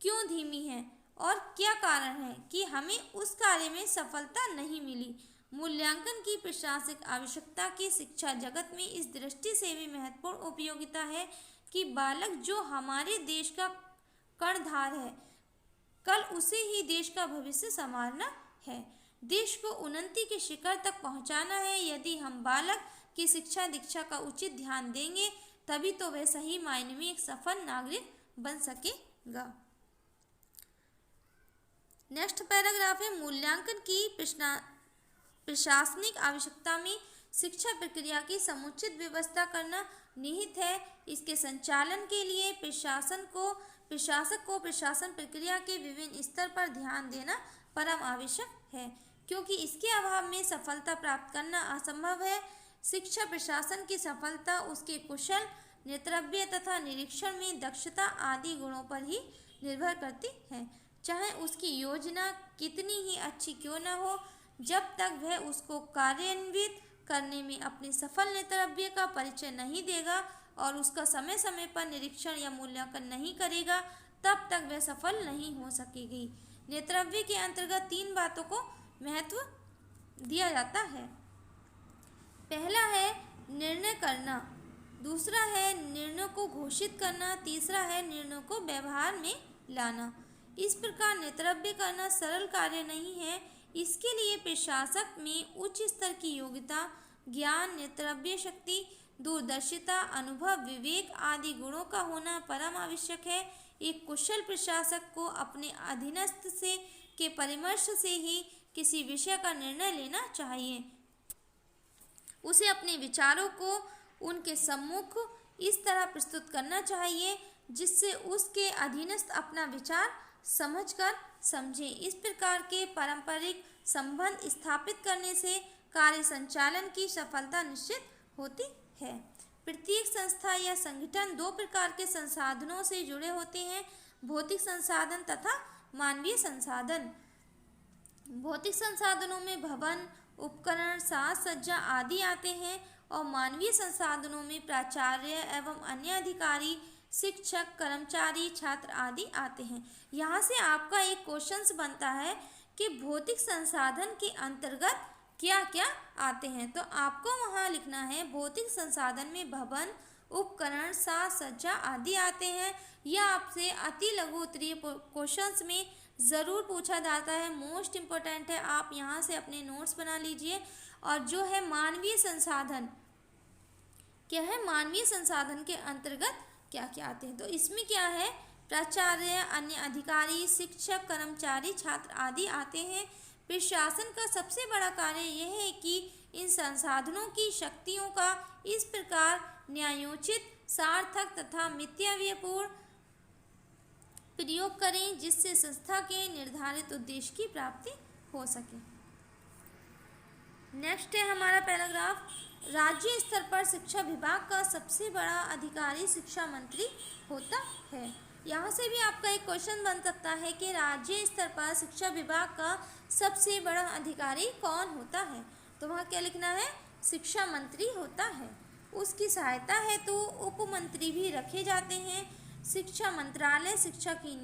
क्यों धीमी है और क्या कारण है कि हमें उस कार्य में सफलता नहीं मिली। मूल्यांकन की प्रशासनिक आवश्यकता की शिक्षा जगत में इस दृष्टि से भी महत्वपूर्ण उपयोगिता है कि बालक जो हमारे देश का कर्णधार है, कल उसे ही देश का भविष्य संवारना है, देश को उन्नति के शिखर तक पहुंचाना है। यदि हम बालक की शिक्षा दीक्षा का उचित ध्यान देंगे तभी तो वह सही मायने में एक सफल नागरिक बन सकेगा। नेक्स्ट पैराग्राफ है मूल्यांकन की प्रशासनिक आवश्यकता में शिक्षा प्रक्रिया की समुचित व्यवस्था करना निहित है। इसके संचालन के लिए प्रशासक को प्रशासन प्रक्रिया के विभिन्न स्तर पर ध्यान देना परम आवश्यक है, क्योंकि इसके अभाव में सफलता प्राप्त करना असंभव है। शिक्षा प्रशासन की सफलता उसके कुशल नेतृत्व तथा निरीक्षण में दक्षता आदि गुणों पर ही निर्भर करती है। चाहे उसकी योजना कितनी ही अच्छी क्यों न हो, जब तक वह उसको कार्यान्वित करने में अपने सफल नेतृत्व का परिचय नहीं देगा और उसका समय समय पर निरीक्षण या मूल्यांकन नहीं करेगा, तब तक वह सफल नहीं हो सकेगी। नेतृत्व के अंतर्गत 3 बातों को महत्व दिया जाता है। पहला है निर्णय करना, दूसरा है निर्णय को घोषित करना, तीसरा है निर्णय को व्यवहार में लाना। इस प्रकार नेतृत्व करना सरल कार्य नहीं है। इसके लिए प्रशासक में उच्च स्तर की योग्यता, ज्ञान, नेतृत्व शक्ति, दूरदर्शिता, अनुभव, विवेक आदि गुणों का होना परम आवश्यक है। एक कुशल प्रशासक को अपने अधीनस्थ से के परामर्श से ही किसी विषय का निर्णय लेना चाहिए। उसे अपने विचारों को उनके सम्मुख इस तरह प्रस्तुत करना चाहिए जिससे उसके अधीनस्थ अपना विचार समझकर समझे। इस प्रकार के पारंपरिक संबंध स्थापित करने से कार्य संचालन की सफलता निश्चित होती है। प्रत्येक संस्था या संगठन 2 प्रकार के संसाधनों से जुड़े होते हैं, भौतिक संसाधन तथा मानवीय संसाधन। भौतिक संसाधनों में भवन, उपकरण, साज सज्जा आदि आते हैं। और मानवीय संसाधनों में प्राचार्य एवं अन्य अधिकारी, शिक्षक, कर्मचारी, छात्र आदि आते हैं। यहाँ से आपका एक क्वेश्चंस बनता है कि भौतिक संसाधन के अंतर्गत क्या क्या आते हैं। तो आपको वहाँ लिखना है भौतिक संसाधन में भवन, उपकरण, साज सज्जा आदि आते हैं। यह आपसे अति लघु उत्तरीय क्वेश्चंस में ज़रूर पूछा जाता है, मोस्ट इम्पोर्टेंट है। आप यहाँ से अपने नोट्स बना लीजिए। और जो है मानवीय संसाधन, क्या है, मानवीय संसाधन के अंतर्गत क्या क्या आते हैं। तो इसमें क्या है, प्राचार्य, अन्य अधिकारी, शिक्षक, कर्मचारी, छात्र आदि आते हैं। प्रशासन का सबसे बड़ा कार्य यह है कि इन संसाधनों की शक्तियों का इस प्रकार न्यायोचित, सार्थक तथा मितव्ययपूर्ण प्रयोग करें जिससे संस्था के निर्धारित उद्देश्य की प्राप्ति हो सके। नेक्स्ट है हमारा पैराग्राफ, राज्य स्तर पर शिक्षा विभाग का सबसे बड़ा अधिकारी शिक्षा मंत्री होता है। यहाँ से भी आपका एक क्वेश्चन बन सकता है कि राज्य स्तर पर शिक्षा विभाग का सबसे बड़ा अधिकारी कौन होता है। तो वहाँ क्या लिखना है, शिक्षा मंत्री होता है। उसकी सहायता हेतु उप मंत्री भी रखे जाते हैं। शिक्षा मंत्रालय शिक्षा की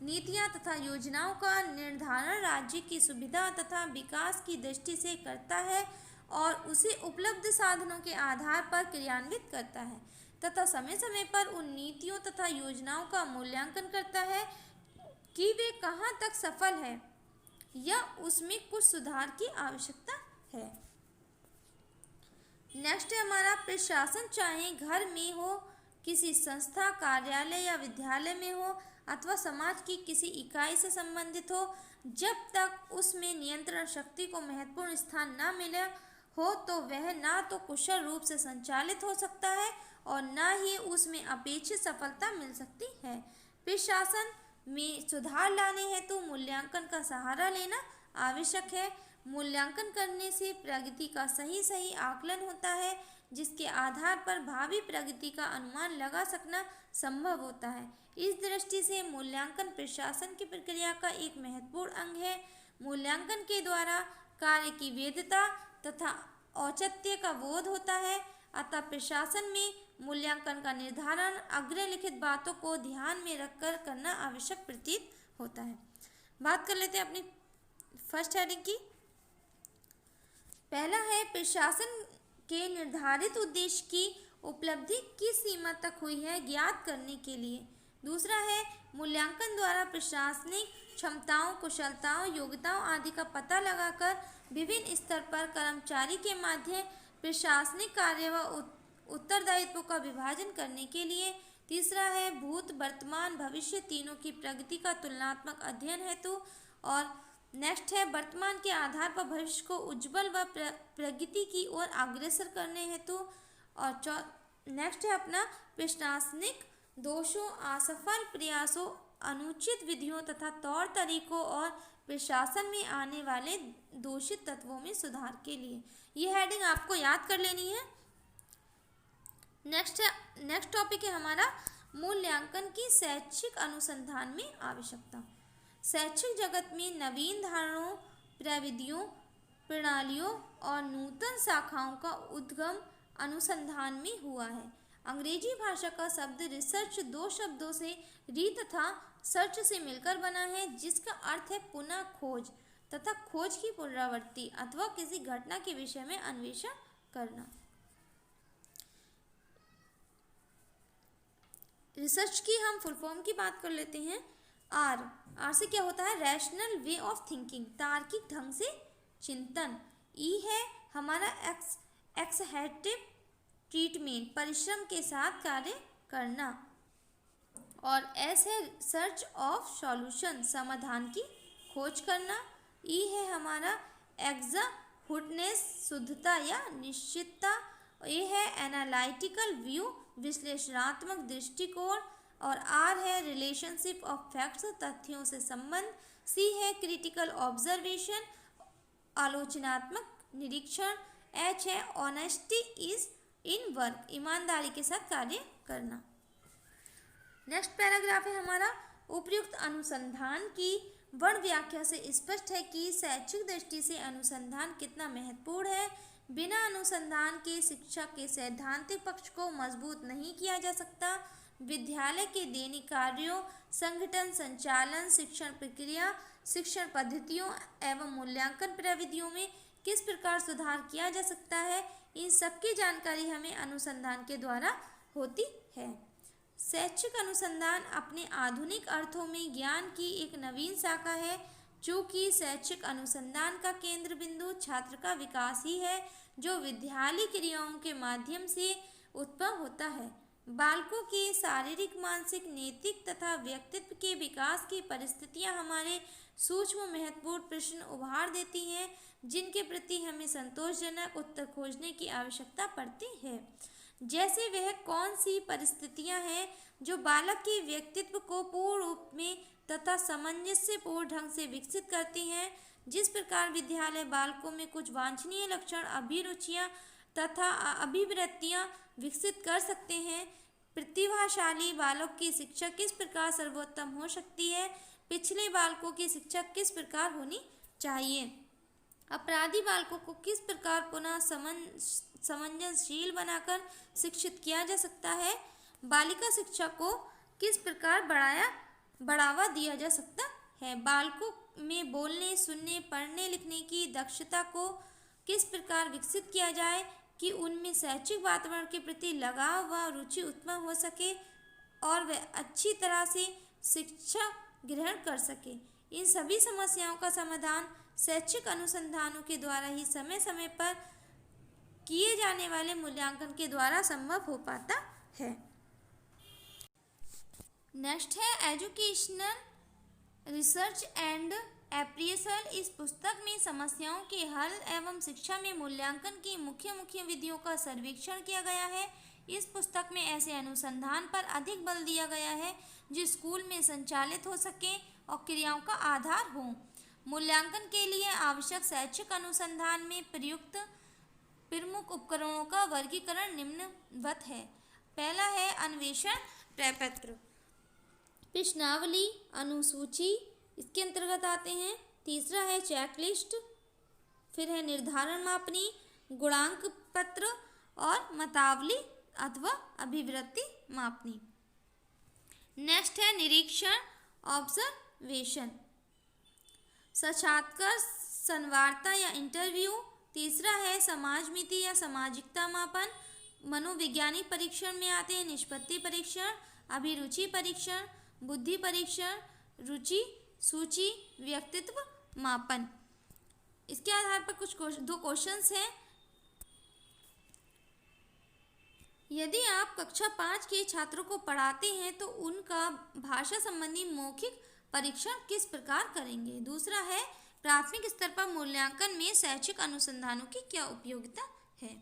नीतियाँ तथा योजनाओं का निर्धारण राज्य की सुविधा तथा विकास की दृष्टि से करता है और उसे उपलब्ध साधनों के आधार पर क्रियान्वित करता है तथा समय समय पर उन नीतियों तथा योजनाओं का मूल्यांकन करता है कि वे कहाँ तक सफल है या उसमें कुछ सुधार की आवश्यकता है। नेक्स्ट है हमारा प्रशासन, चाहे घर में हो, किसी संस्था, कार्यालय या विद्यालय में हो अथवा समाज की किसी इकाई से संबंधित हो, जब तक उसमें नियंत्रण शक्ति को महत्वपूर्ण स्थान न मिले हो तो वह ना तो कुशल रूप से संचालित हो सकता है और न ही उसमें अपेक्षित सफलता मिल सकती है। प्रशासन में सुधार लाने हेतु मूल्यांकन का सहारा लेना आवश्यक है। मूल्यांकन करने से प्रगति का सही आकलन होता है जिसके आधार पर भावी प्रगति का अनुमान लगा सकना संभव होता है। इस दृष्टि से मूल्यांकन प्रशासन की प्रक्रिया का एक महत्वपूर्ण अंग है। मूल्यांकन के द्वारा कार्य की वैधता तथा औचित्य का बोध होता है। अतः प्रशासन में मूल्यांकन का निर्धारण अग्रलिखित बातों को ध्यान में रखकर करना आवश्यक प्रतीत होता है। बात कर लेते हैं अपनी फर्स्ट हेडिंग की। पहला है प्रशासन के निर्धारित उद्देश्य की उपलब्धि किस सीमा तक हुई है ज्ञात करने के लिए। दूसरा है मूल्यांकन द्वारा प्रशासनिक क्षमताओं, कुशलताओं, योग्यताओं आदि का पता लगाकर विभिन्न स्तर पर कर्मचारी के माध्यम प्रशासनिक कार्य व उत्तरदायित्व का विभाजन करने के लिए। तीसरा है भूत, वर्तमान, भविष्य तीनों की प्रगति का तुलनात्मक अध्ययन हेतु। और नेक्स्ट है वर्तमान के आधार पर भविष्य को उज्जवल व प्रगति की ओर अग्रसर करने हेतु। और नेक्स्ट है अपना प्रशासनिक दोषों, असफल प्रयासों, अनुचित विधियों तथा तौर तरीकों और प्रशासन में आने वाले दोषित तत्वों में सुधार के लिए। ये हेडिंग आपको याद कर लेनी है। नेक्स्ट टॉपिक है हमारा मूल्यांकन की शैक्षिक अनुसंधान में आवश्यकता। शैक्षिक जगत में नवीन धारणाओं, प्रविधियों, प्रणालियों और नूतन शाखाओं का उद्गम अनुसंधान में हुआ है। अंग्रेजी भाषा का शब्द रिसर्च दो शब्दों से री तथा सर्च से मिलकर बना है जिसका अर्थ है पुनः खोज तथा खोज की पुनरावृत्ति अथवा किसी घटना के विषय में अन्वेषण करना। रिसर्च की हम फुल फॉर्म की बात कर लेते हैं। आर से क्या होता है, रैशनल वे ऑफ थिंकिंग, तार्किक ढंग से चिंतन। ई है हमारा एक्सहेटिव ट्रीटमेंट, परिश्रम के साथ कार्य करना। और एस है सर्च ऑफ सॉल्यूशन, समाधान की खोज करना। ई है हमारा एग्जैक्टनेस, शुद्धता या निश्चितता। ए है एनालिटिकल व्यू, विश्लेषणात्मक दृष्टिकोण। और आर है रिलेशनशिप ऑफ फैक्ट्स, तथ्यों से संबंध। सी है क्रिटिकल ऑब्जर्वेशन, आलोचनात्मक निरीक्षण। एच है ऑनेस्टी इज इन वर्क, ईमानदारी के साथ कार्य करना। नेक्स्ट पैराग्राफ है हमारा उपयुक्त अनुसंधान की वर्ण व्याख्या से स्पष्ट है कि शैक्षिक दृष्टि से अनुसंधान कितना महत्वपूर्ण है। बिना अनुसंधान के शिक्षा के सैद्धांतिक पक्ष को मजबूत नहीं किया जा सकता। विद्यालय के दैनिक कार्यों, संगठन, संचालन, शिक्षण प्रक्रिया, शिक्षण पद्धतियों एवं मूल्यांकन प्रविधियों में किस प्रकार सुधार किया जा सकता है, इन सबकी जानकारी हमें अनुसंधान के द्वारा होती है। शैक्षिक अनुसंधान अपने आधुनिक अर्थों में ज्ञान की एक नवीन शाखा है। चूँकि शैक्षिक अनुसंधान का केंद्र बिंदु छात्र का विकास ही है, जो विद्यालयी क्रियाओं के माध्यम से उत्पन्न होता है। बालकों के शारीरिक, मानसिक, नैतिक तथा व्यक्तित्व के विकास की परिस्थितियां हमारे सूक्ष्म महत्वपूर्ण प्रश्न उभार देती हैं, जिनके प्रति हमें संतोषजनक उत्तर खोजने की आवश्यकता पड़ती है। जैसे वह कौन सी परिस्थितियां हैं जो बालक के व्यक्तित्व को पूर्ण रूप में तथा सामंजस्यपूर्ण ढंग से विकसित करती हैं। जिस प्रकार विद्यालय बालकों में कुछ वांछनीय लक्षण, अभिरुचियां तथा अभिवृत्तियां विकसित कर सकते हैं, प्रतिभाशाली बालक की शिक्षा किस प्रकार सर्वोत्तम हो सकती है, पिछले बालकों की शिक्षा किस प्रकार होनी चाहिए, अपराधी बालकों को किस प्रकार पुनः समंजनशील बनाकर शिक्षित किया जा सकता है, बालिका शिक्षा को किस प्रकार बढ़ावा दिया जा सकता है, बालकों में बोलने, सुनने, पढ़ने, लिखने की दक्षता को किस प्रकार विकसित किया जाए कि उनमें शैक्षिक वातावरण के प्रति लगाव व रुचि उत्पन्न हो सके और वे अच्छी तरह से शिक्षा ग्रहण कर सके। इन सभी समस्याओं का समाधान शैक्षिक अनुसंधानों के द्वारा ही समय समय पर किए जाने वाले मूल्यांकन के द्वारा संभव हो पाता है। नेक्स्ट है एजुकेशनल रिसर्च एंड एप्रियसल। इस पुस्तक में समस्याओं के हल एवं शिक्षा में मूल्यांकन की मुख्य विधियों का सर्वेक्षण किया गया है। इस पुस्तक में ऐसे अनुसंधान पर अधिक बल दिया गया है जो स्कूल में संचालित हो सके और क्रियाओं का आधार हो। मूल्यांकन के लिए आवश्यक शैक्षिक अनुसंधान में प्रयुक्त प्रमुख उपकरणों का वर्गीकरण निम्नवत है। पहला है अन्वेषण प्रपत्र, प्रश्नावली, अनुसूची इसके अंतर्गत आते हैं। तीसरा है चेकलिस्ट, फिर है निर्धारण मापनी, गुणांक पत्र और मतावली अथवा अभिवृत्ति मापनी। नेक्स्ट है निरीक्षण, ऑब्जर्वेशन, साक्षात्कार, संवार्ता या इंटरव्यू। तीसरा है समाजमिति या सामाजिकता मापन। मनोवैज्ञानिक परीक्षण में आते हैं निष्पत्ति परीक्षण, अभिरुचि परीक्षण, बुद्धि परीक्षण, रुचि सूची, व्यक्तित्व मापन। इसके आधार पर दो क्वेश्चंस हैं। यदि आप कक्षा 5 के छात्रों को पढ़ाते हैं तो उनका भाषा संबंधी मौखिक परीक्षण किस प्रकार करेंगे। दूसरा है प्राथमिक स्तर पर मूल्यांकन में शैक्षिक अनुसंधानों की क्या उपयोगिता है।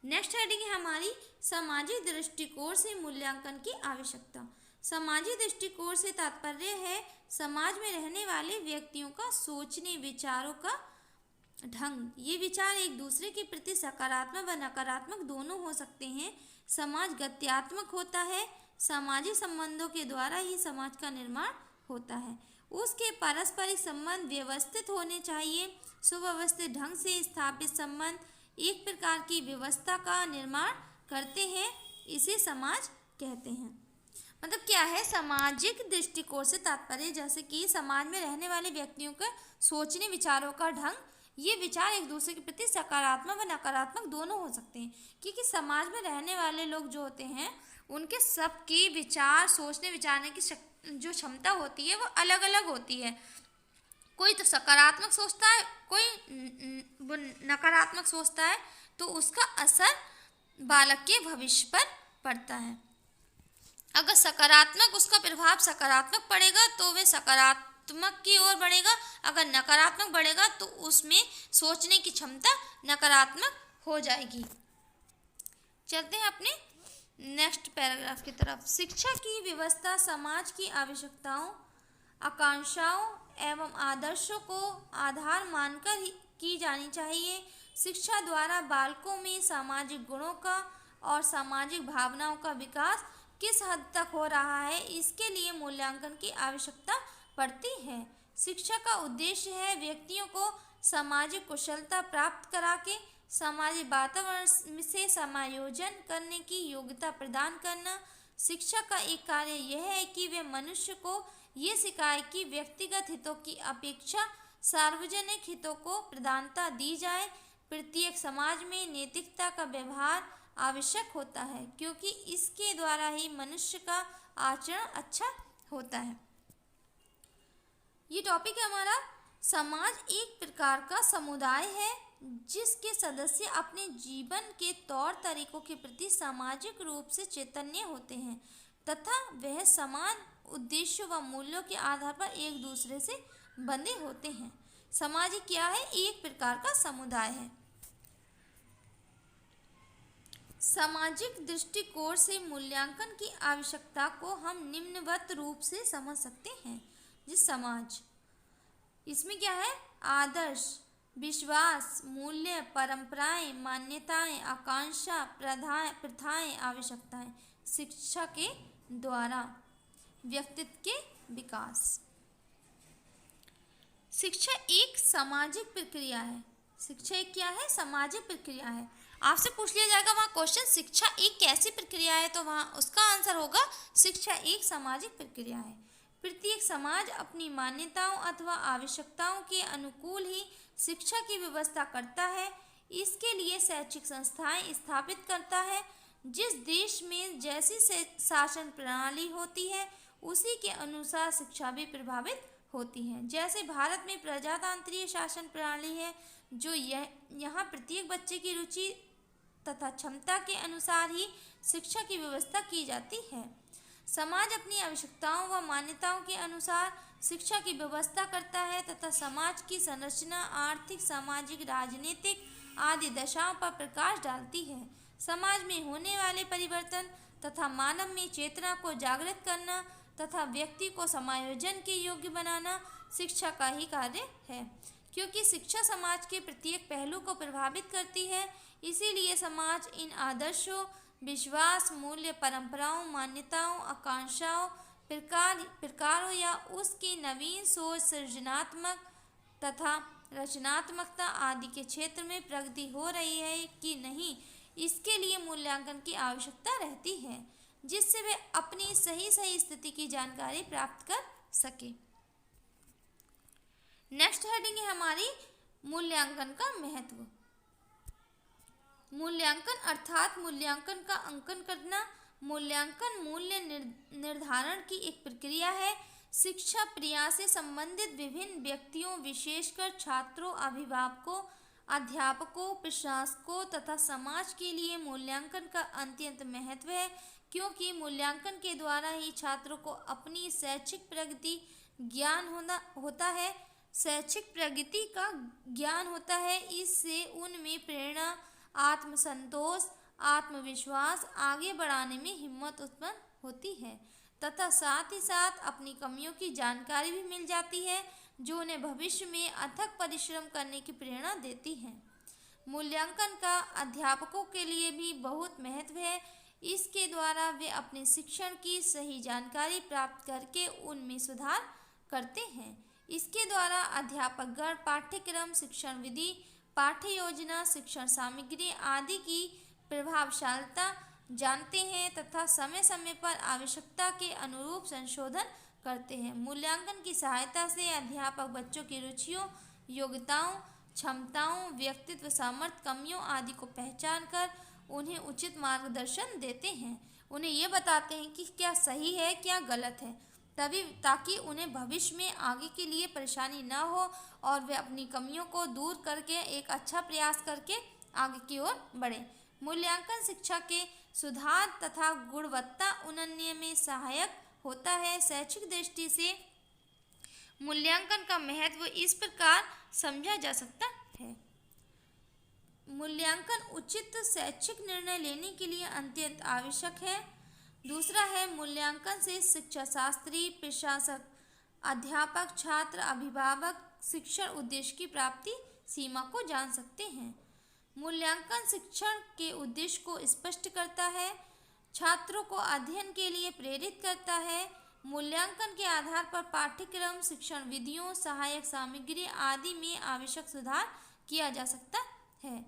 नेक्स्ट हेडिंग है हमारी सामाजिक दृष्टिकोण से मूल्यांकन की आवश्यकता। सामाजिक दृष्टिकोण से तात्पर्य है समाज में रहने वाले व्यक्तियों का सोचने, विचारों का ढंग। ये विचार एक दूसरे के प्रति सकारात्मक व नकारात्मक दोनों हो सकते हैं। समाज गत्यात्मक होता है। सामाजिक संबंधों के द्वारा ही समाज का निर्माण होता है। उसके पारस्परिक संबंध व्यवस्थित होने चाहिए। सुव्यवस्थित ढंग से स्थापित संबंध एक प्रकार की व्यवस्था का निर्माण करते हैं, इसे समाज कहते हैं। मतलब क्या है सामाजिक दृष्टिकोण से तात्पर्य, जैसे कि समाज में रहने वाले व्यक्तियों के सोचने, विचारों का ढंग, ये विचार एक दूसरे के प्रति सकारात्मक व नकारात्मक दोनों हो सकते हैं, क्योंकि समाज में रहने वाले लोग जो होते हैं उनके सबके विचार, सोचने विचारने की जो क्षमता होती है वो अलग अलग होती है। कोई तो सकारात्मक सोचता है, कोई नकारात्मक सोचता है, तो उसका असर बालक के भविष्य पर पड़ता है। अगर सकारात्मक, उसका प्रभाव सकारात्मक पड़ेगा तो वह सकारात्मक की ओर बढ़ेगा, अगर नकारात्मक बढ़ेगा तो उसमें सोचने की क्षमता नकारात्मक हो जाएगी। चलते हैं अपने नेक्स्ट पैराग्राफ की तरफ। शिक्षा की व्यवस्था समाज की आवश्यकताओं, आकांक्षाओं एवं आदर्शों को आधार मानकर की जानी चाहिए। शिक्षा द्वारा बालकों में सामाजिक गुणों का और सामाजिक भावनाओं का विकास किस हद तक हो रहा है, इसके लिए मूल्यांकन की आवश्यकता पड़ती है। शिक्षा का उद्देश्य है व्यक्तियों को सामाजिक कुशलता प्राप्त करा के सामाजिक वातावरण से समायोजन करने की योग्यता प्रदान करना। शिक्षा का एक कार्य यह है कि वे मनुष्य को ये सिखाए कि व्यक्तिगत हितों की अपेक्षा सार्वजनिक हितों को प्राथमिकता दी जाए। प्रत्येक समाज में नैतिकता का व्यवहार आवश्यक होता है, क्योंकि इसके द्वारा ही मनुष्य का आचरण अच्छा होता है। ये टॉपिक है हमारा, समाज एक प्रकार का समुदाय है जिसके सदस्य अपने जीवन के तौर तरीकों के प्रति सामाजिक रूप से चैतन्य होते हैं तथा वह समान उद्देश्यों व मूल्यों के आधार पर एक दूसरे से बंधे होते हैं। समाज क्या है? एक प्रकार का समुदाय है। सामाजिक दृष्टिकोण से मूल्यांकन की आवश्यकता को हम निम्नवत रूप से समझ सकते हैं। जिस समाज, इसमें क्या है? आदर्श, विश्वास, मूल्य, परंपराएं, मान्यताएं, आकांक्षा, प्रथाएं, आवश्यकताएं। शिक्षा के द्वारा व्यक्तित्व के विकास। शिक्षा एक सामाजिक प्रक्रिया है। शिक्षा एक क्या है? सामाजिक प्रक्रिया है। आपसे पूछ लिया जाएगा वहाँ क्वेश्चन, शिक्षा एक कैसी प्रक्रिया है, तो वहाँ उसका आंसर होगा शिक्षा एक सामाजिक प्रक्रिया है। प्रत्येक समाज अपनी मान्यताओं अथवा आवश्यकताओं के अनुकूल ही शिक्षा की व्यवस्था करता है। इसके लिए शैक्षिक संस्थाएं स्थापित करता है। जिस देश में जैसी शासन प्रणाली होती है उसी के अनुसार शिक्षा भी प्रभावित होती है। जैसे भारत में प्रजातांत्रिक शासन प्रणाली है, जो यहाँ प्रत्येक बच्चे की रुचि तथा क्षमता के अनुसार ही शिक्षा की व्यवस्था की जाती है। समाज अपनी आवश्यकताओं व मान्यताओं के अनुसार शिक्षा की व्यवस्था करता है तथा समाज की संरचना आर्थिक, सामाजिक, राजनीतिक आदि दशाओं पर प्रकाश डालती है। समाज में होने वाले परिवर्तन तथा मानव में चेतना को जागृत करना तथा व्यक्ति को समायोजन के योग्य बनाना शिक्षा का ही कार्य है। क्योंकि शिक्षा समाज के प्रत्येक पहलू को प्रभावित करती है, इसीलिए समाज इन आदर्शों, विश्वास, मूल्य, परंपराओं, मान्यताओं, आकांक्षाओं, प्रकारों या उसकी नवीन सोच, सृजनात्मक तथा रचनात्मकता आदि के क्षेत्र में प्रगति हो रही है कि नहीं, इसके लिए मूल्यांकन की आवश्यकता रहती है, जिससे वे अपनी सही स्थिति की जानकारी प्राप्त कर सके। नेक्स्ट हेडिंग है हमारी मूल्यांकन का महत्व। मूल्यांकन अर्थात मूल्यांकन का अंकन करना। मूल्यांकन मूल्य निर्धारण की एक प्रक्रिया है। शिक्षा प्रयास से संबंधित विभिन्न व्यक्तियों, विशेषकर छात्रों, अभिभावकों, अध्यापकों, प्रशासकों तथा समाज के लिए मूल्यांकन का अत्यंत महत्व है, क्योंकि मूल्यांकन के द्वारा ही छात्रों को अपनी शैक्षिक प्रगति का ज्ञान होता है। इससे उनमें प्रेरणा, आत्मसंतोष, आत्मविश्वास, आगे बढ़ाने में हिम्मत उत्पन्न होती है तथा साथ ही साथ अपनी कमियों की जानकारी भी मिल जाती है, जो उन्हें भविष्य में अथक परिश्रम करने की प्रेरणा देती है। मूल्यांकन का अध्यापकों के लिए भी बहुत महत्व है। इसके द्वारा वे अपने शिक्षण की सही जानकारी प्राप्त करके उनमें सुधार करते हैं। इसके द्वारा अध्यापकगण पाठ्यक्रम, शिक्षण विधि, पाठ्य योजना, शिक्षण सामग्री आदि की प्रभावशीलता जानते हैं तथा समय समय पर आवश्यकता के अनुरूप संशोधन करते हैं। मूल्यांकन की सहायता से अध्यापक बच्चों की रुचियों, योग्यताओं, क्षमताओं, व्यक्तित्व, सामर्थ्य, कमियों आदि को पहचान कर उन्हें उचित मार्गदर्शन देते हैं। उन्हें ये बताते हैं कि क्या सही है, क्या गलत है, ताकि उन्हें भविष्य में आगे के लिए परेशानी ना हो और वे अपनी कमियों को दूर करके एक अच्छा प्रयास करके आगे की ओर बढ़े। मूल्यांकन शिक्षा के सुधार तथा गुणवत्ता उन्नयन में सहायक होता है। शैक्षिक दृष्टि से मूल्यांकन का महत्व इस प्रकार समझा जा सकता है। मूल्यांकन उचित शैक्षिक निर्णय लेने के लिए अत्यंत आवश्यक है। दूसरा है, मूल्यांकन से शिक्षा शास्त्री, प्रशासक, अध्यापक, छात्र, अभिभावक शिक्षण उद्देश्य की प्राप्ति सीमा को जान सकते हैं। मूल्यांकन शिक्षण के उद्देश्य को स्पष्ट करता है, छात्रों को अध्ययन के लिए प्रेरित करता है, मूल्यांकन के आधार पर पाठ्यक्रम, शिक्षण विधियों, सहायक सामग्री आदि में आवश्यक सुधार किया जा सकता है।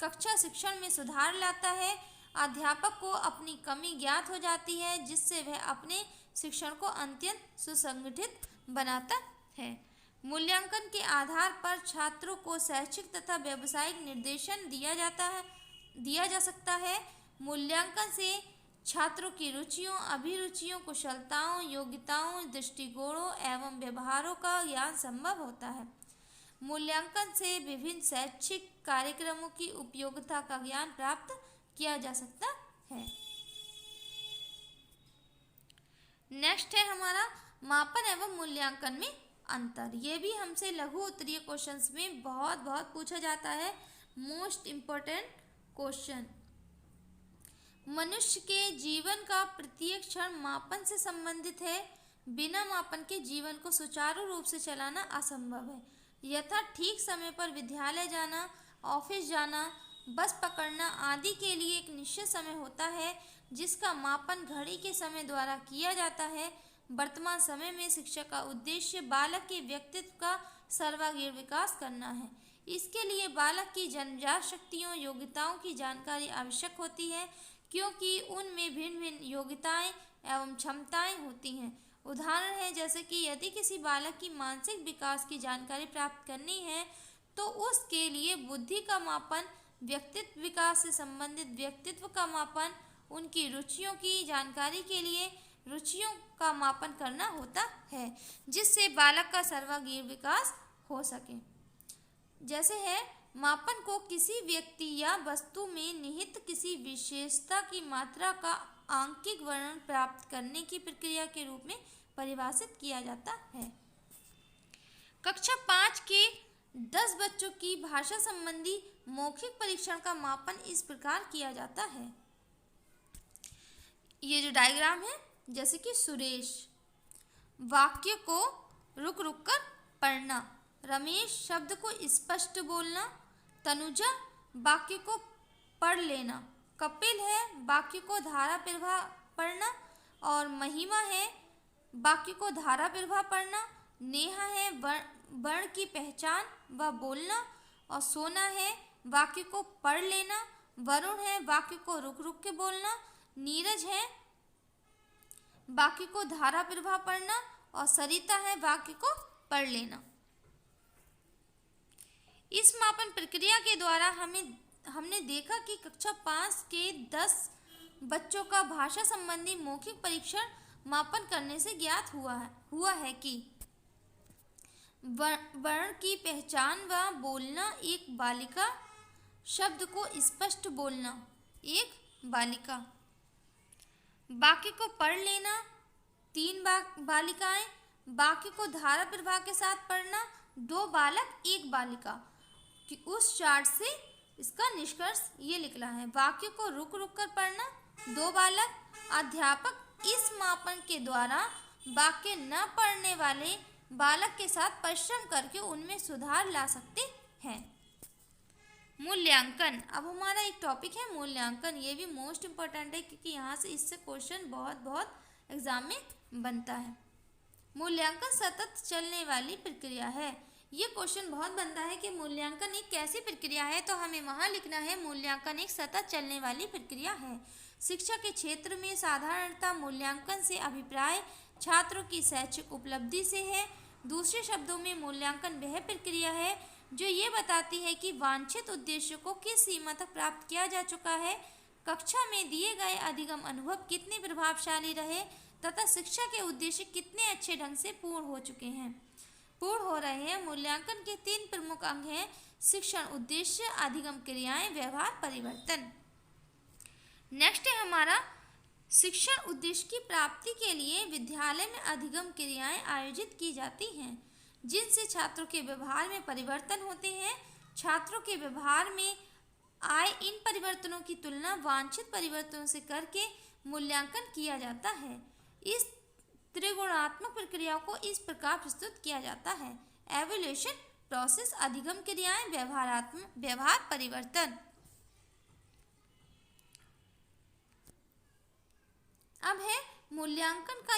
कक्षा शिक्षण में सुधार लाता है। अध्यापक को अपनी कमी ज्ञात हो जाती है, जिससे वह अपने शिक्षण को अत्यंत सुसंगठित बनाता है। मूल्यांकन के आधार पर छात्रों को शैक्षिक तथा व्यावसायिक निर्देशन दिया जा सकता है। मूल्यांकन से छात्रों की रुचियों, अभिरुचियों, कुशलताओं, योग्यताओं, दृष्टिकोणों एवं व्यवहारों का ज्ञान संभव होता है। मूल्यांकन से विभिन्न शैक्षिक कार्यक्रमों की उपयोगिता का ज्ञान प्राप्त किया जा सकता है। नेक्स्ट है हमारा मापन एवं मूल्यांकन में अंतर। ये भी हमसे लघु उत्तरीय क्वेश्चंस में बहुत पूछा जाता है। Most important question. मनुष्य के जीवन का प्रत्येक क्षण मापन से संबंधित है। बिना मापन के जीवन को सुचारू रूप से चलाना असंभव है। यथा ठीक समय पर विद्यालय जाना, ऑफिस जाना, बस पकड़ना आदि के लिए एक निश्चित समय होता है, जिसका मापन घड़ी के समय द्वारा किया जाता है। वर्तमान समय में शिक्षा का उद्देश्य बालक के व्यक्तित्व का सर्वांगीण विकास करना है। इसके लिए बालक की जन्मजात शक्तियों, योग्यताओं की जानकारी आवश्यक होती है, क्योंकि उनमें भिन्न भिन्न योग्यताएं एवं क्षमताएं होती हैं। उदाहरण है, जैसे कि यदि किसी बालक की मानसिक विकास की जानकारी प्राप्त करनी है तो उसके लिए बुद्धि का मापन, व्यक्तित्व विकास से संबंधित व्यक्तित्व का मापन, उनकी रुचियों की जानकारी के लिए रुचियों का मापन करना होता है, जिससे बालक का सर्वांगीण विकास हो सके। जैसे है, मापन को किसी व्यक्ति या वस्तु में निहित किसी विशेषता की मात्रा का आंकिक वर्णन प्राप्त करने की प्रक्रिया के रूप में परिभाषित किया जाता है। कक्षा 5 के 10 बच्चों की भाषा संबंधी मौखिक परीक्षण का मापन इस प्रकार किया जाता है। ये जो डायग्राम है, जैसे कि सुरेश वाक्य को रुक रुक कर पढ़ना, रमेश शब्द को स्पष्ट बोलना, तनुजा वाक्य को पढ़ लेना, कपिल है वाक्य को धारा प्रवाह पढ़ना, और महिमा है वाक्य को धारा प्रवाह पढ़ना, नेहा है वर्ण की पहचान व बोलना, और सोना है वाक्य को पढ़ लेना, वरुण है वाक्य को रुक रुक के बोलना, नीरज है वाक्य को धारा प्रवाह पढ़ना, और सरिता है वाक्य को पढ़ लेना। इस मापन प्रक्रिया के द्वारा हमने देखा कि कक्षा 5 के 10 बच्चों का भाषा संबंधी मौखिक परीक्षण मापन करने से ज्ञात हुआ है कि वर्ण की पहचान व बोलना एक बालिका, शब्द को स्पष्ट बोलना एक बालिका, वाक्य को पढ़ लेना 3 बालिकाएं, वाक्य को धारा प्रवाह के साथ पढ़ना 2 बालक 1 बालिका। कि उस चार्ट से इसका निष्कर्ष ये निकला है। वाक्य को रुक रुक कर पढ़ना 2 बालक। अध्यापक इस मापन के द्वारा वाक्य न पढ़ने वाले बालक के साथ परिश्रम करके उनमें सुधार ला सकते हैं। मूल्यांकन। अब हमारा एक टॉपिक है मूल्यांकन। ये भी मोस्ट इम्पोर्टेंट है, क्योंकि यहाँ से इससे क्वेश्चन बहुत एग्जाम में बनता है। मूल्यांकन सतत चलने वाली प्रक्रिया है। ये क्वेश्चन बहुत बनता है कि मूल्यांकन एक कैसी प्रक्रिया है, तो हमें वहाँ लिखना है मूल्यांकन एक सतत चलने वाली प्रक्रिया है। शिक्षा के क्षेत्र में साधारणतः मूल्यांकन से अभिप्राय छात्रों की शैक्षिक उपलब्धि से है। दूसरे शब्दों में मूल्यांकन वह प्रक्रिया है जो ये बताती है कि वांछित उद्देश्य को किस सीमा तक प्राप्त किया जा चुका है, कक्षा में दिए गए अधिगम अनुभव कितने प्रभावशाली रहे तथा शिक्षा के उद्देश्य कितने अच्छे ढंग से पूर्ण हो रहे हैं। मूल्यांकन के 3 प्रमुख अंग हैं: शिक्षण उद्देश्य, अधिगम क्रियाएं, व्यवहार परिवर्तन। नेक्स्ट है हमारा शिक्षण उद्देश्य की प्राप्ति के लिए विद्यालय में अधिगम क्रियाएं आयोजित की जाती हैं, जिनसे छात्रों के व्यवहार में परिवर्तन होते हैं। छात्रों के व्यवहार में आए इन परिवर्तनों की तुलना वांछित परिवर्तनों से करके मूल्यांकन किया जाता है। इस त्रिगुणात्मक प्रक्रिया को इस प्रकार प्रस्तुत किया जाता है: एवोल्यूशन प्रोसेस, अधिगम क्रियाएं, व्यवहार परिवर्तन। अब है मूल्यांकन का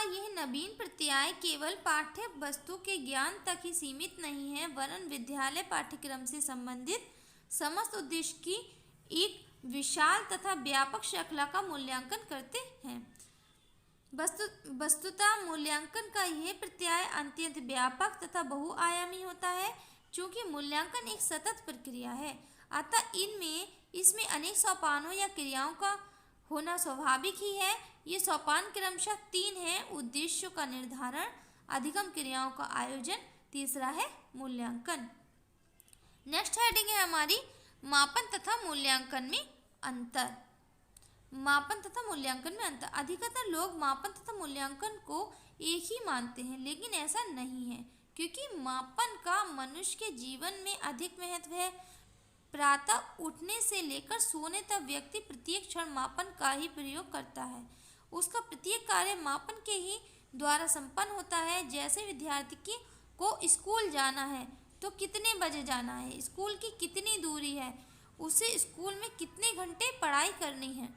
यह नवीन प्रत्यय केवल पाठ्य वस्तु के ज्ञान तक ही सीमित नहीं है, वरन विद्यालय पाठ्यक्रम से संबंधित समस्त उद्देश्य की एक विशाल तथा व्यापक श्रृंखला का मूल्यांकन करते हैं। वस्तुतः मूल्यांकन का यह प्रत्यय अत्यंत व्यापक तथा बहुआयामी होता है। चूँकि मूल्यांकन एक सतत प्रक्रिया है, अतः इसमें अनेक सोपानों या क्रियाओं का होना स्वाभाविक ही है। ये सोपान क्रमशः 3 हैं: उद्देश्यों का निर्धारण, अधिगम क्रियाओं का आयोजन, तीसरा है मूल्यांकन। नेक्स्ट हेडिंग है हमारी मापन तथा मूल्यांकन में अंतर। मापन तथा मूल्यांकन में अंतर। अधिकतर लोग मापन तथा मूल्यांकन को एक ही मानते हैं, लेकिन ऐसा नहीं है, क्योंकि मापन का मनुष्य के जीवन में अधिक महत्व है। प्रातः उठने से लेकर सोने तक व्यक्ति प्रत्येक क्षण मापन का ही प्रयोग करता है। उसका प्रत्येक कार्य मापन के ही द्वारा संपन्न होता है। जैसे विद्यार्थी को स्कूल जाना है तो कितने बजे जाना है, स्कूल की कितनी दूरी है, उसे स्कूल में कितने घंटे पढ़ाई करनी है,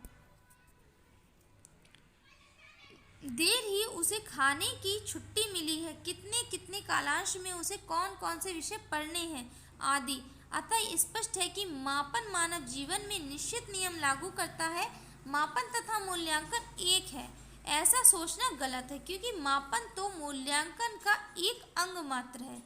देर ही उसे खाने की छुट्टी मिली है, कितने कालांश में उसे कौन कौन से विषय पढ़ने हैं आदि। अतः स्पष्ट है कि मापन मानव जीवन में निश्चित नियम लागू करता है। मापन तथा मूल्यांकन एक है, ऐसा सोचना गलत है, क्योंकि मापन तो मूल्यांकन का एक अंग मात्र है।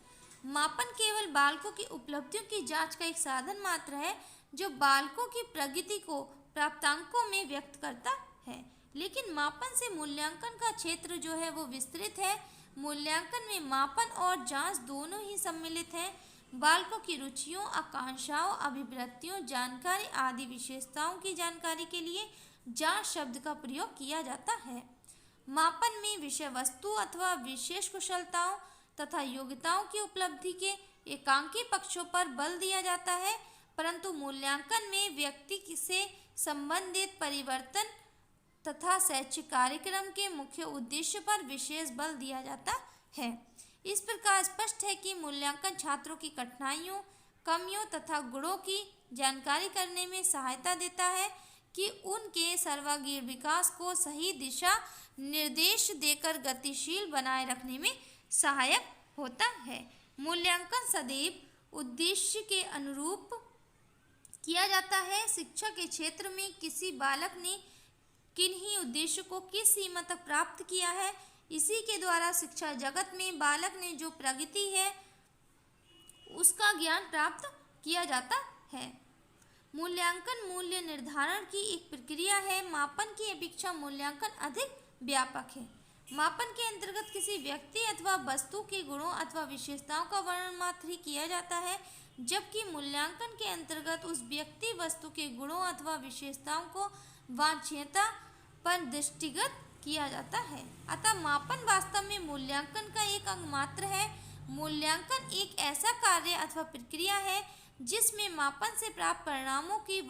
मापन केवल बालकों की उपलब्धियों की जांच का एक साधन मात्र है, जो बालकों की प्रगति को प्राप्तांकों में व्यक्त करता है। लेकिन मापन से मूल्यांकन का क्षेत्र जो है वो विस्तृत है। मूल्यांकन में मापन और जांच दोनों ही सम्मिलित हैं। बालकों की रुचियों, आकांक्षाओं, अभिवृत्तियों, जानकारी आदि विशेषताओं की जानकारी के लिए जांच शब्द का प्रयोग किया जाता है। मापन में विषय वस्तु अथवा विशेष कुशलताओं तथा योग्यताओं की उपलब्धि के एकांकी पक्षों पर बल दिया जाता है, परंतु मूल्यांकन में व्यक्ति से संबंधित परिवर्तन तथा शैक्षिक कार्यक्रम के मुख्य उद्देश्य पर विशेष बल दिया जाता है। इस प्रकार स्पष्ट है कि मूल्यांकन छात्रों की कठिनाइयों, कमियों तथा गुणों की जानकारी करने में सहायता देता है कि उनके सर्वांगीण विकास को सही दिशा निर्देश देकर गतिशील बनाए रखने में सहायक होता है। मूल्यांकन सदैव उद्देश्य के अनुरूप किया जाता है। शिक्षा के क्षेत्र में किसी बालक ने किन्हीं उद्देश्य को किस सीमा तक प्राप्त किया है, इसी के द्वारा शिक्षा जगत में बालक ने जो प्रगति है उसका ज्ञान प्राप्त किया जाता है। मूल्यांकन मूल्य निर्धारण की एक प्रक्रिया है। मापन की अपेक्षा मूल्यांकन अधिक व्यापक है। मापन के अंतर्गत किसी व्यक्ति अथवा वस्तु के गुणों अथवा विशेषताओं का वर्णन मात्र ही किया जाता है, जबकि मूल्यांकन के अंतर्गत उस व्यक्ति वस्तु के गुणों अथवा विशेषताओं को वांछनीयता पर दृष्टिगत किया जाता है। अतः मापन वास्तव में मूल्यांकन का एक अंग मात्र है। मूल्यांकन एक ऐसा कार्य अथवा प्रक्रिया है जिसमें मापन से प्राप्त परिणामों की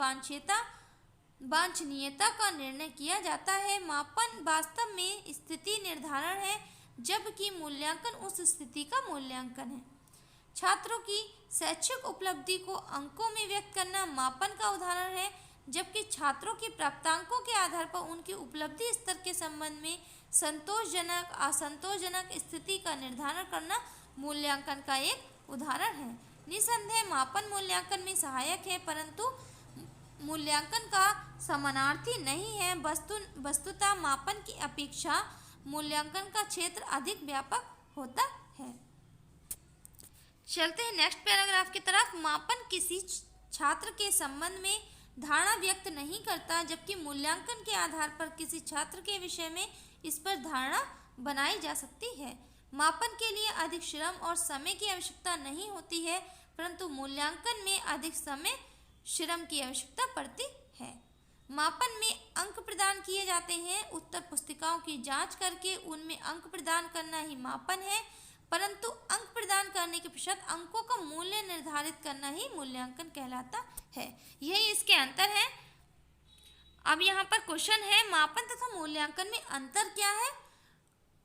वांछनीयता का निर्णय किया जाता है। मापन वास्तव में स्थिति निर्धारण है, जबकि मूल्यांकन उस स्थिति का मूल्यांकन है। छात्रों की शैक्षिक उपलब्धि को अंकों में व्यक्त करना मापन का उदाहरण है, जबकि छात्रों के प्राप्तांकों के आधार पर उनके उपलब्धि स्तर के संबंध में संतोषजनक असंतोषजनक स्थिति का निर्धारण करना मूल्यांकन का एक उदाहरण है। निसंदेह मापन मूल्यांकन में सहायक है, परंतु मूल्यांकन का समानार्थी नहीं है। वस्तुतः मापन की अपेक्षा मूल्यांकन का क्षेत्र अधिक व्यापक होता है। चलते हैं नेक्स्ट पैराग्राफ की तरफ। मापन किसी छात्र के संबंध में धारणा व्यक्त नहीं करता, जबकि मूल्यांकन के आधार पर किसी छात्र के विषय में इस पर धारणा बनाई जा सकती है। मापन के लिए अधिक श्रम और समय की आवश्यकता नहीं होती है, परंतु मूल्यांकन में अधिक समय श्रम की आवश्यकता पड़ती है। मापन में अंक प्रदान किए जाते हैं। उत्तर पुस्तिकाओं की जांच करके उनमें अंक प्रदान करना ही मापन है, परंतु अंक प्रदान करने के पश्चात अंकों का मूल्य निर्धारित करना ही मूल्यांकन कहलाता है। यही इसके अंतर है। अब यहाँ पर क्वेश्चन है, मापन तथा मूल्यांकन में अंतर क्या है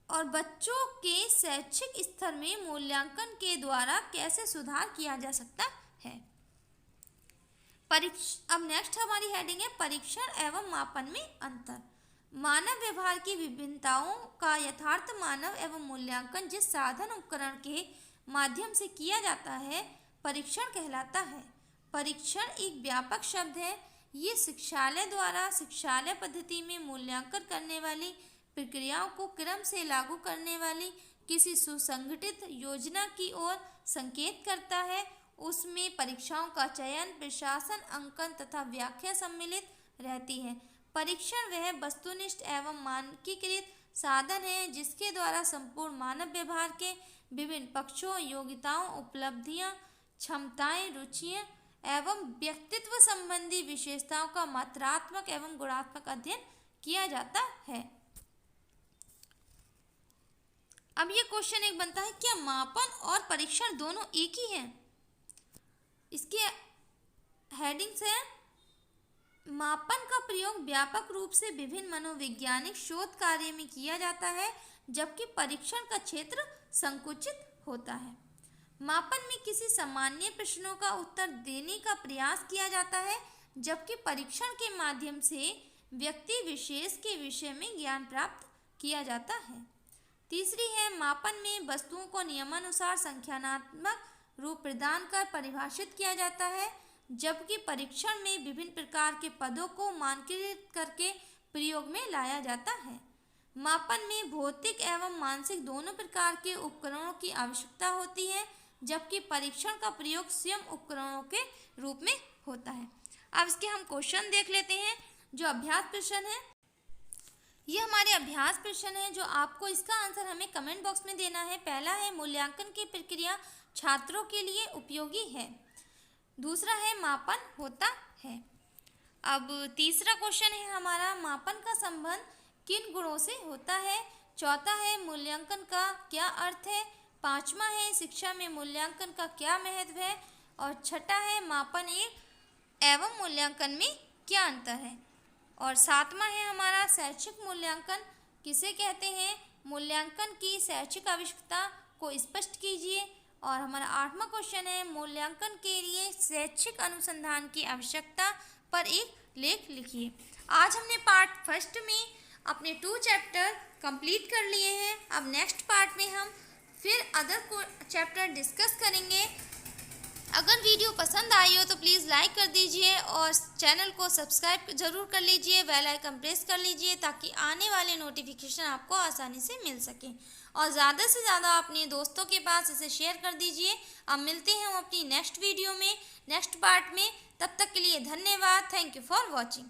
और बच्चों के शैक्षिक स्तर में मूल्यांकन के द्वारा कैसे सुधार किया जा सकता है। अब नेक्स्ट हमारी हेडिंग है परीक्षण एवं मापन में अंतर। मानव व्यवहार की विभिन्नताओं का यथार्थ मानव एवं मूल्यांकन जिस साधन उपकरण के माध्यम से किया जाता है परीक्षण कहलाता है। परीक्षण एक व्यापक शब्द है। ये शिक्षालय द्वारा शिक्षालय पद्धति में मूल्यांकन करने वाली प्रक्रियाओं को क्रम से लागू करने वाली किसी सुसंगठित योजना की ओर संकेत करता है। उसमें परीक्षाओं का चयन, प्रशासन, अंकन तथा व्याख्या सम्मिलित रहती है। परीक्षण वह वस्तुनिष्ठ एवं मानकीकृत साधन है जिसके द्वारा संपूर्ण मानव व्यवहार के विभिन्न पक्षों, योग्यताओं, उपलब्धियां, क्षमताएं, रुचियां एवं व्यक्तित्व संबंधी विशेषताओं का मात्रात्मक एवं गुणात्मक अध्ययन किया जाता है। अब ये क्वेश्चन एक बनता है, क्या मापन और परीक्षण दोनों एक ही हैं? इसकी हेडिंग्स है, मापन का प्रयोग व्यापक रूप से विभिन्न मनोवैज्ञानिक शोध कार्य में किया जाता है जबकि परीक्षण का क्षेत्र संकुचित होता है। मापन में किसी सामान्य प्रश्नों का उत्तर देने का प्रयास किया जाता है जबकि परीक्षण के माध्यम से व्यक्ति विशेष के विषय में ज्ञान प्राप्त किया जाता है। तीसरी है, मापन में वस्तुओं को नियमानुसार संख्यात्मक रूप प्रदान कर परिभाषित किया जाता है जबकि परीक्षण में विभिन्न प्रकार के पदों को मानकीकृत करके प्रयोग में लाया जाता है। मापन में भौतिक एवं मानसिक दोनों प्रकार के उपकरणों की आवश्यकता होती है जबकि परीक्षण का प्रयोग स्वयं उपकरणों के रूप में होता है। अब इसके हम क्वेश्चन देख लेते हैं जो अभ्यास प्रश्न है। ये हमारे अभ्यास प्रश्न है जो आपको इसका आंसर हमें कमेंट बॉक्स में देना है। पहला है, मूल्यांकन की प्रक्रिया छात्रों के लिए उपयोगी है। दूसरा है, मापन होता है। अब तीसरा क्वेश्चन है हमारा, मापन का संबंध किन गुणों से होता है। चौथा है, मूल्यांकन का क्या अर्थ है। पांचवा है, शिक्षा में मूल्यांकन का क्या महत्व है। और छठा है, मापन एवं मूल्यांकन में क्या अंतर है। और सातवां है हमारा, शैक्षिक मूल्यांकन किसे कहते हैं। मूल्यांकन की शैक्षिक आवश्यकता को स्पष्ट कीजिए। और हमारा आठवां क्वेश्चन है, मूल्यांकन के लिए शैक्षिक अनुसंधान की आवश्यकता पर एक लेख लिखिए। आज हमने पार्ट फर्स्ट में अपने 2 चैप्टर कंप्लीट कर लिए हैं। अब नेक्स्ट पार्ट में हम फिर अदर चैप्टर डिस्कस करेंगे। अगर वीडियो पसंद आई हो तो प्लीज़ लाइक कर दीजिए और चैनल को सब्सक्राइब ज़रूर कर लीजिए, बेल आइकन प्रेस कर लीजिए ताकि आने वाले नोटिफिकेशन आपको आसानी से मिल सके। और ज़्यादा से ज़्यादा अपने दोस्तों के पास इसे शेयर कर दीजिए। अब मिलते हैं हम अपनी नेक्स्ट वीडियो में, नेक्स्ट पार्ट में। तब तक के लिए धन्यवाद। Thank you for watching.